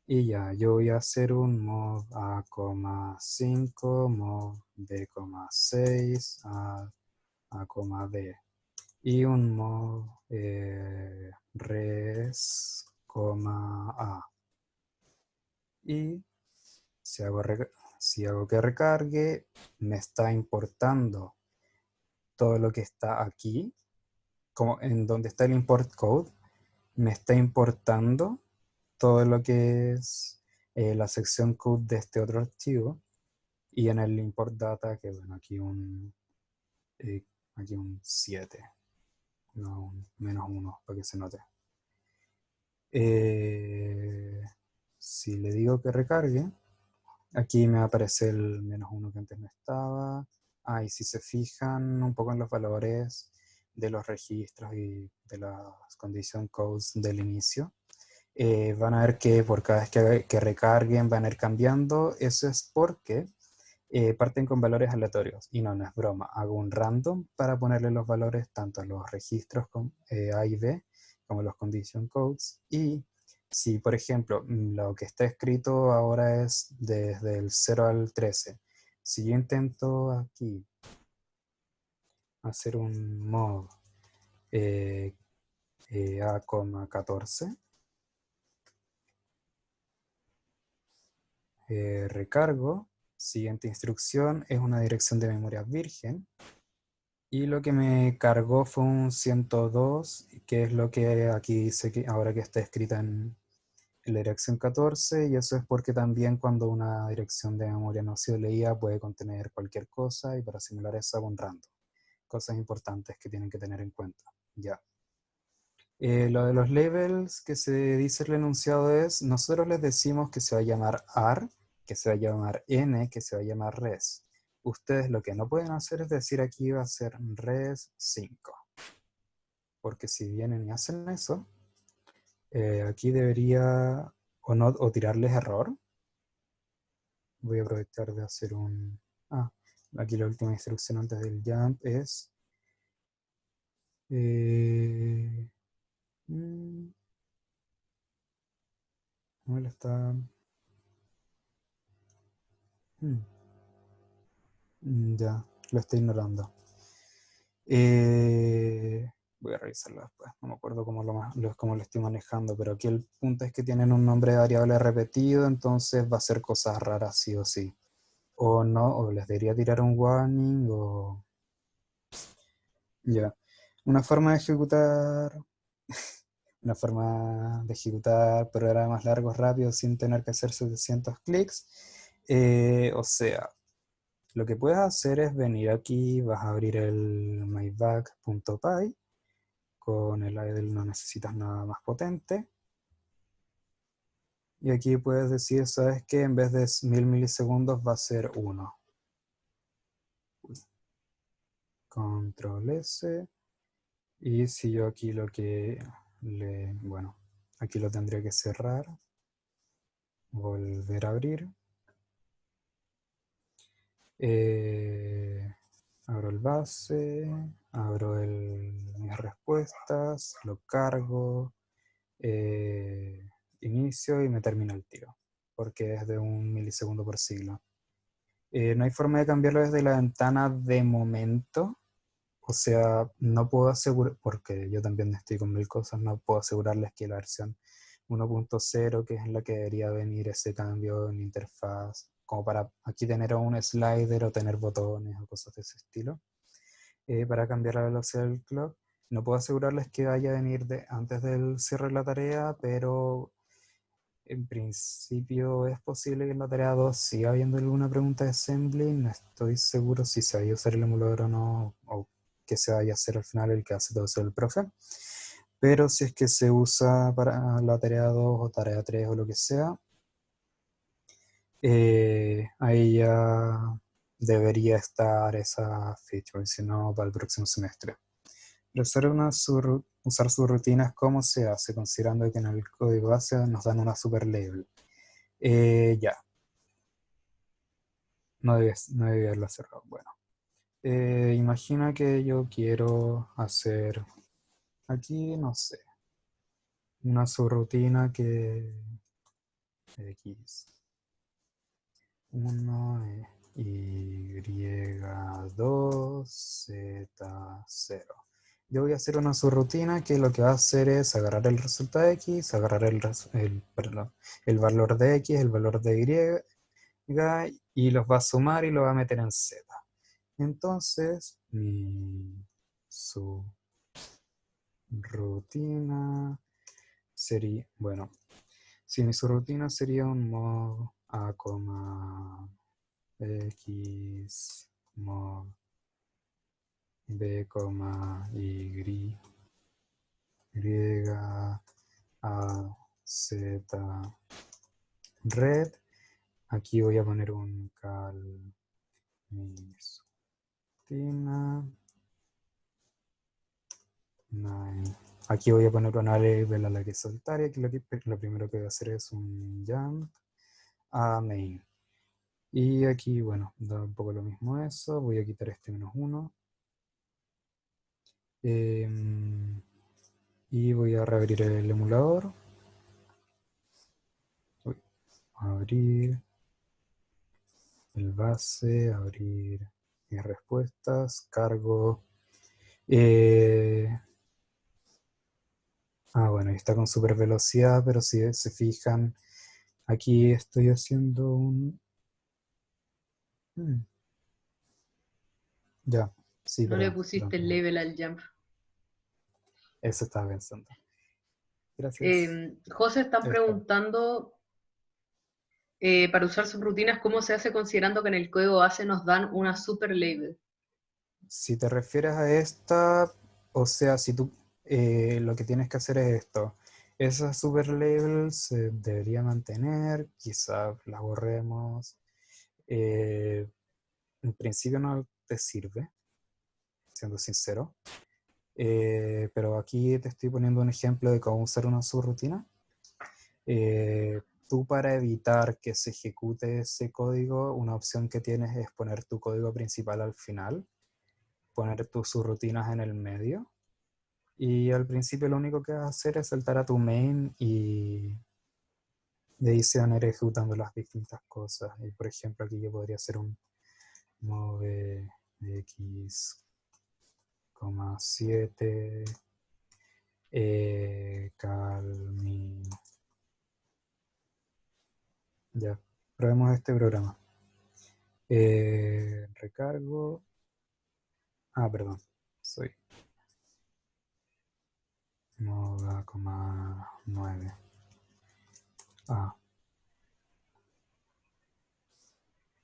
Y ya, yo voy a hacer un mov A,5, mov B,6, A,D. Y un mov res, A. Y si hago si hago que recargue, me está importando todo lo que está aquí, como en donde está el import code, me está importando todo lo que es la sección code de este otro archivo, y en el import data, que bueno, aquí un 7, no, un -1 para que se note. Si le digo que recargue, aquí me aparece el -1 que antes no estaba. Y si se fijan un poco en los valores de los registros y de las condition codes del inicio, van a ver que por cada vez que recarguen van a ir cambiando. Eso es porque parten con valores aleatorios. Y no es broma. Hago un random para ponerle los valores tanto a los registros con A y B como los condition codes. Y si, por ejemplo, lo que está escrito ahora es desde el 0 al 13. Si yo intento aquí hacer un mod A,14, recargo, siguiente instrucción es una dirección de memoria virgen, y lo que me cargó fue un 102, que es lo que aquí dice que ahora que está escrita en la dirección 14, y eso es porque también cuando una dirección de memoria no ha sido leída puede contener cualquier cosa, y para simular eso hago un random. Cosas importantes que tienen que tener en cuenta. Ya. Lo de los labels que se dice el enunciado es, nosotros les decimos que se va a llamar AR, que se va a llamar N, que se va a llamar res. Ustedes lo que no pueden hacer es decir aquí va a ser res 5. Porque si vienen y hacen eso, aquí debería o tirarles error. Voy a aprovechar de hacer un... aquí la última instrucción antes del jump es... no le está... ya, lo estoy ignorando. Voy a revisarlo después, no me acuerdo cómo lo estoy manejando, pero aquí el punto es que tienen un nombre de variable repetido, entonces va a ser cosas raras sí o sí. O no, o les debería tirar un warning, o... Ya. Una forma de ejecutar... una forma de ejecutar programas largos rápidos sin tener que hacer 700 clics. O sea, lo que puedes hacer es venir aquí, vas a abrir el myback.py, con el idle no necesitas nada más potente. Y aquí puedes decir, ¿sabes qué? En vez de 1000 milisegundos va a ser 1. Control S. Y si yo aquí lo que bueno, aquí lo tendría que cerrar. Volver a abrir. Abro el base, abro mis respuestas, lo cargo, inicio y me termina el tiro, porque es de 1 milisegundo por siglo. No hay forma de cambiarlo desde la ventana de momento, o sea, no puedo asegurar, porque yo también estoy con 1000 cosas, no puedo asegurarles que la versión 1.0, que es en la que debería venir ese cambio en interfaz, como para aquí tener un slider o tener botones o cosas de ese estilo, para cambiar la velocidad del clock. No puedo asegurarles que vaya a venir antes del cierre de la tarea, pero en principio es posible que en la tarea 2 siga habiendo alguna pregunta de assembly. No estoy seguro si se vaya a usar el emulador o no, o que se vaya a hacer al final el que hace todo eso el profe. Pero si es que se usa para la tarea 2 o tarea 3 o lo que sea, ahí ya debería estar esa feature, si no para el próximo semestre. Pero usar sus rutinas, ¿cómo se hace? Considerando que en el código base nos dan una super label. Ya. No debí haberlo cerrado. Bueno. Imagina que yo quiero hacer aquí, no sé, una subrutina que X 1 Y2 Z0. Yo voy a hacer una subrutina que lo que va a hacer es agarrar el resultado de X, agarrar el valor de X, el valor de Y, y los va a sumar y los va a meter en Z. Entonces, mi subrutina sería, bueno, si mi subrutina sería un mod A, X, mod B, Y, A, Z, red. Aquí voy a poner un cal mi subrutina. Aquí voy a poner una label a la que soltar y aquí lo primero que voy a hacer es un jump a main. Y aquí, bueno, da un poco lo mismo eso. Voy a quitar este -1. Y voy a reabrir el emulador. Abrir el base, abrir mis respuestas, cargo. Bueno, está con super velocidad, pero si se fijan, aquí estoy haciendo un... Ya, sí, No le perdón. pusiste el label al jump. Eso estaba pensando. Gracias. José, están Está. preguntando para usar subrutinas, ¿cómo se hace considerando que en el código base nos dan una super label? Si te refieres a esta, o sea, si tú lo que tienes que hacer es esto. Esa super label se debería mantener, quizá la borremos. En principio no te sirve, siendo sincero. Pero aquí te estoy poniendo un ejemplo de cómo usar una subrutina. Tú, para evitar que se ejecute ese código, una opción que tienes es poner tu código principal al final, poner tus subrutinas en el medio, y al principio lo único que vas a hacer es saltar a tu main y de ahí se van a ir ejecutando las distintas cosas. Y por ejemplo aquí yo podría hacer un move x, 7 calmi. Ya, probemos este programa. Recargo. Perdón, soy moda, 9.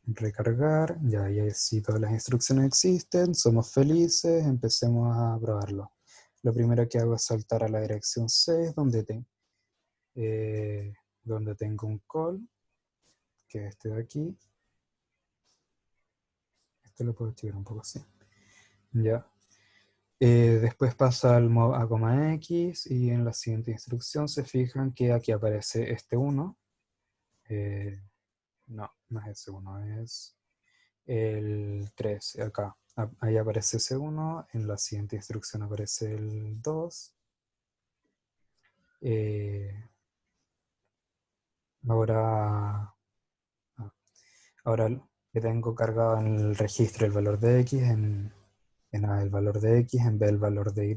Recargar, ya sí, todas las instrucciones existen, somos felices, empecemos a probarlo. Lo primero que hago es saltar a la dirección 6, donde tengo un call, que es este de aquí. Esto lo puedo activar un poco así. Ya. Después pasa al mod A, X, y en la siguiente instrucción se fijan que aquí aparece este 1. No es ese 1, es el 3, acá. Ahí aparece ese 1, en la siguiente instrucción aparece el 2. Ahora que tengo cargado en el registro el valor de X, en A el valor de X, en B el valor de Y,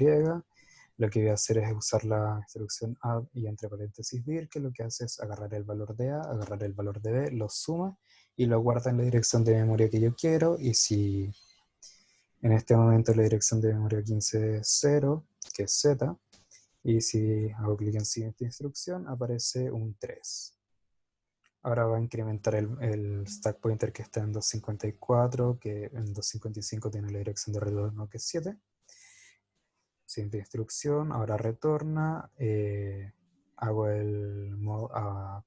lo que voy a hacer es usar la instrucción add y entre paréntesis dir, que lo que hace es agarrar el valor de A, agarrar el valor de B, lo suma y lo guarda en la dirección de memoria que yo quiero. Y si en este momento la dirección de memoria 15 es 0, que es Z, y si hago clic en siguiente instrucción aparece un 3. Ahora va a incrementar el stack pointer que está en 254, que en 255 tiene la dirección de retorno que es 7. Siguiente instrucción, ahora retorna, hago el mod a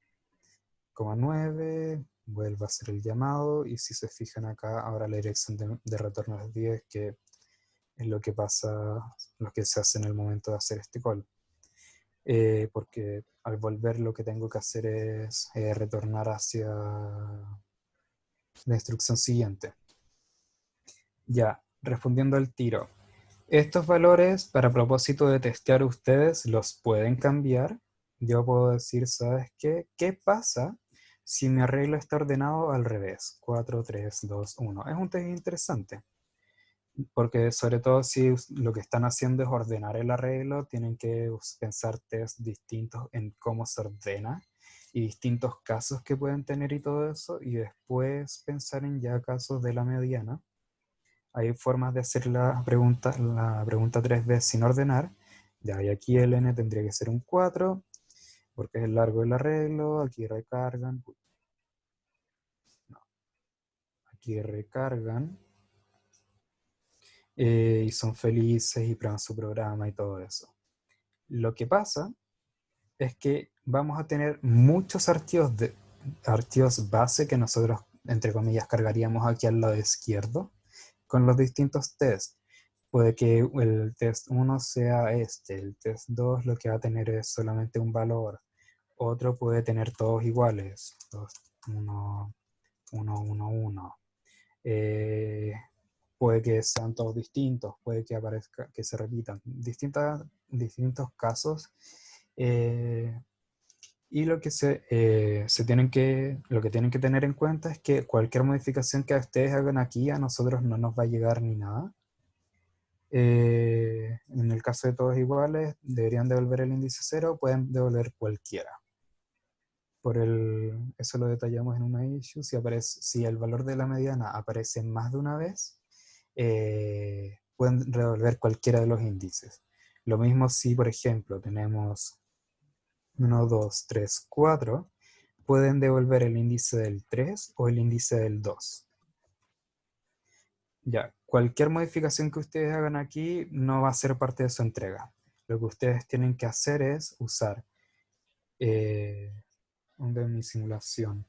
9, vuelvo a hacer el llamado, y si se fijan acá, ahora la dirección de retorno es 10, que es lo que pasa, lo que se hace en el momento de hacer este call. Porque al volver lo que tengo que hacer es retornar hacia la instrucción siguiente. Ya, respondiendo al tiro. Estos valores, para propósito de testear ustedes, los pueden cambiar. Yo puedo decir, ¿sabes qué? ¿Qué pasa si mi arreglo está ordenado al revés? 4, 3, 2, 1. Es un test interesante. Porque sobre todo si lo que están haciendo es ordenar el arreglo, tienen que pensar tests distintos en cómo se ordena. y distintos casos que pueden tener y todo eso, y después pensar en ya casos de la mediana. Hay formas de hacer la pregunta 3D sin ordenar. Ya, y aquí el n tendría que ser un 4, porque es el largo del arreglo. Aquí recargan. No. Aquí recargan. Y son felices y prueban su programa y todo eso. Lo que pasa es que vamos a tener muchos archivos base que nosotros, entre comillas, cargaríamos aquí al lado izquierdo con los distintos tests. Puede que el test 1 sea el test 2 lo que va a tener es solamente un valor, otro puede tener todos iguales, 2, 1, 1, 1, 1. Puede que sean todos distintos, puede que aparezca, que se repitan, distintos casos. Y lo que lo que tienen que tener en cuenta es que cualquier modificación que ustedes hagan aquí a nosotros no nos va a llegar ni nada. En el caso de todos iguales, deberían devolver el índice 0, pueden devolver cualquiera. Eso lo detallamos en una issue. Si el valor de la mediana aparece más de una vez, pueden devolver cualquiera de los índices. Lo mismo si, por ejemplo, tenemos 1, 2, 3, 4, pueden devolver el índice del 3 o el índice del 2. Ya, cualquier modificación que ustedes hagan aquí no va a ser parte de su entrega. Lo que ustedes tienen que hacer es usar de mi simulación.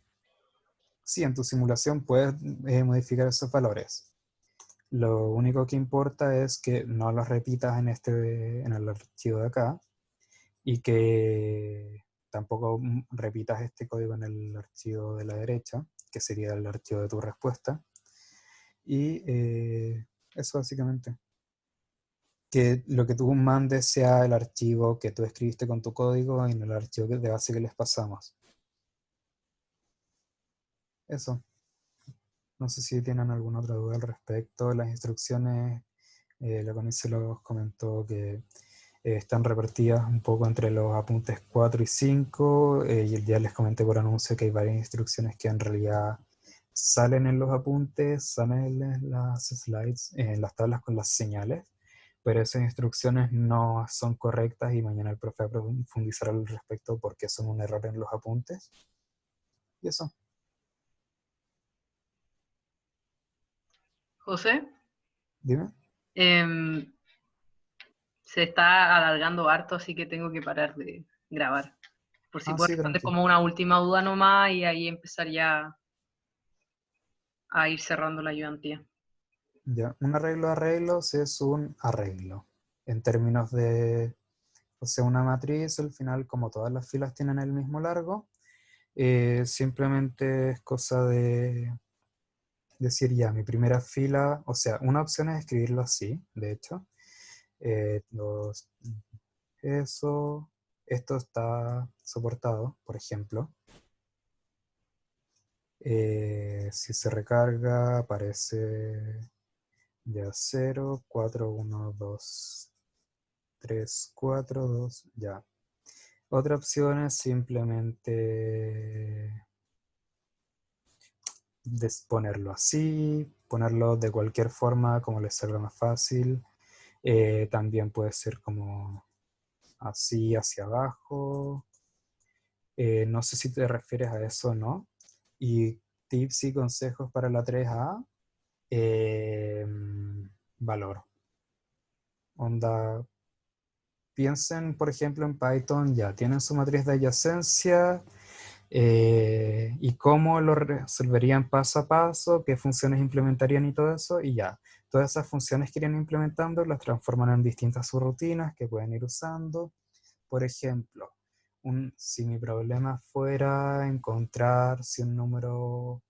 Sí, en tu simulación puedes modificar esos valores. Lo único que importa es que no los repitas en el archivo de acá y que tampoco repitas este código en el archivo de la derecha, que sería el archivo de tu respuesta. Y eso básicamente. Que lo que tú mandes sea el archivo que tú escribiste con tu código y en el archivo de base que les pasamos. Eso. No sé si tienen alguna otra duda al respecto. Las instrucciones, la Connie se los comentó que están repartidas un poco entre los apuntes 4 y 5. Y ya les comenté por anuncio que hay varias instrucciones que en realidad salen en los apuntes, salen en las slides, en las tablas con las señales, pero esas instrucciones no son correctas y mañana el profe va a profundizar al respecto porque son un error en los apuntes. Y eso. José, Dime. se está alargando harto, así que tengo que parar de grabar. Por si puedo Sí, responder tranquilo. como una última duda nomás y ahí empezar ya a ir cerrando la ayudantía. Ya, un arreglo de arreglos es un arreglo. En términos de, o sea, una matriz, al final, como todas las filas tienen el mismo largo, simplemente es cosa de decir ya, mi primera fila, o sea, una opción es escribirlo así, de hecho. Esto está soportado, por ejemplo. Si se recarga, aparece ya 0, 4, 1, 2, 3, 4, 2, ya. Otra opción es simplemente ponerlo así, ponerlo de cualquier forma como les salga más fácil. También puede ser como así hacia abajo. No sé si te refieres a eso o no. Y tips y consejos para la 3A. Valor. Onda, piensen, por ejemplo, en Python, ya tienen su matriz de adyacencia y cómo lo resolverían paso a paso, qué funciones implementarían y todo eso, y ya. Todas esas funciones que irían implementando las transforman en distintas subrutinas que pueden ir usando. Por ejemplo, si mi problema fuera encontrar si un número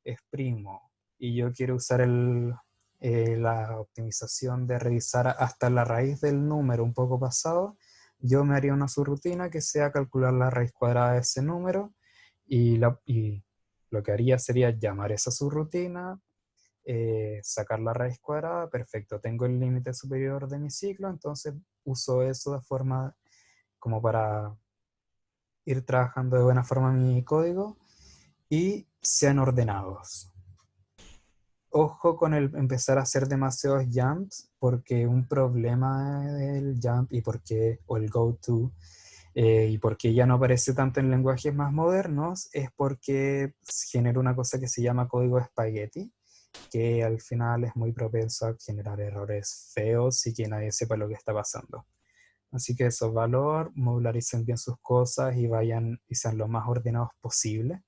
es primo y yo quiero usar la optimización de revisar hasta la raíz del número un poco pasado, yo me haría una subrutina que sea calcular la raíz cuadrada de ese número y lo que haría sería llamar esa subrutina, sacar la raíz cuadrada, perfecto, tengo el límite superior de mi ciclo, entonces uso eso de forma como para ir trabajando de buena forma mi código y sean ordenados. Ojo con el empezar a hacer demasiados jumps, porque un problema del jump o el go-to, y porque ya no aparece tanto en lenguajes más modernos, es porque genera una cosa que se llama código espagueti, que al final es muy propenso a generar errores feos y que nadie sepa lo que está pasando. Así que eso, valor, modularicen bien sus cosas y vayan y sean lo más ordenados posible.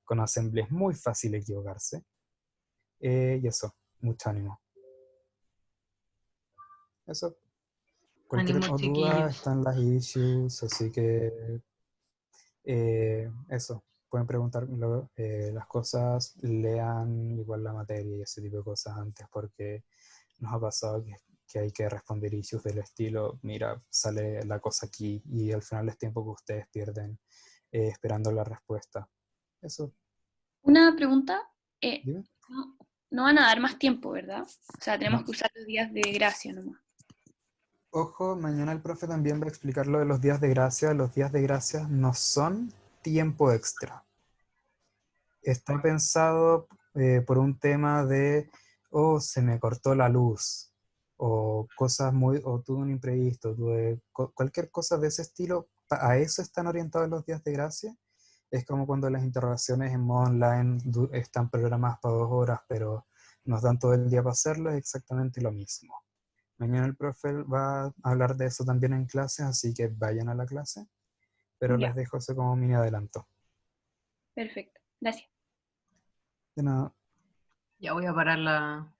Con assembly es muy fácil equivocarse. Y eso, mucho ánimo. Eso. Cualquier Ánimo, duda chiquillos. están las issues, así que eso. Pueden preguntar las cosas, lean igual la materia y ese tipo de cosas antes, porque nos ha pasado que hay que responder issues del estilo, mira, sale la cosa aquí, y al final es tiempo que ustedes pierden esperando la respuesta. Eso, Una pregunta, dime. no van a dar más tiempo, ¿verdad? O sea, tenemos No. que usar los días de gracia nomás. Ojo, mañana el profe también va a explicar lo de los días de gracia. Los días de gracia no son tiempo extra. Está pensado por un tema de, oh, se me cortó la luz, o o tuve un imprevisto, cualquier cosa de ese estilo. A eso están orientados los días de gracia. Es como cuando las interrogaciones en modo online están programadas para 2 horas, pero nos dan todo el día para hacerlo, es exactamente lo mismo. Mañana el profe va a hablar de eso también en clase, así que vayan a la clase, pero les Ya, dejo eso como mini adelanto. perfecto. Gracias. De nada. Ya voy a parar la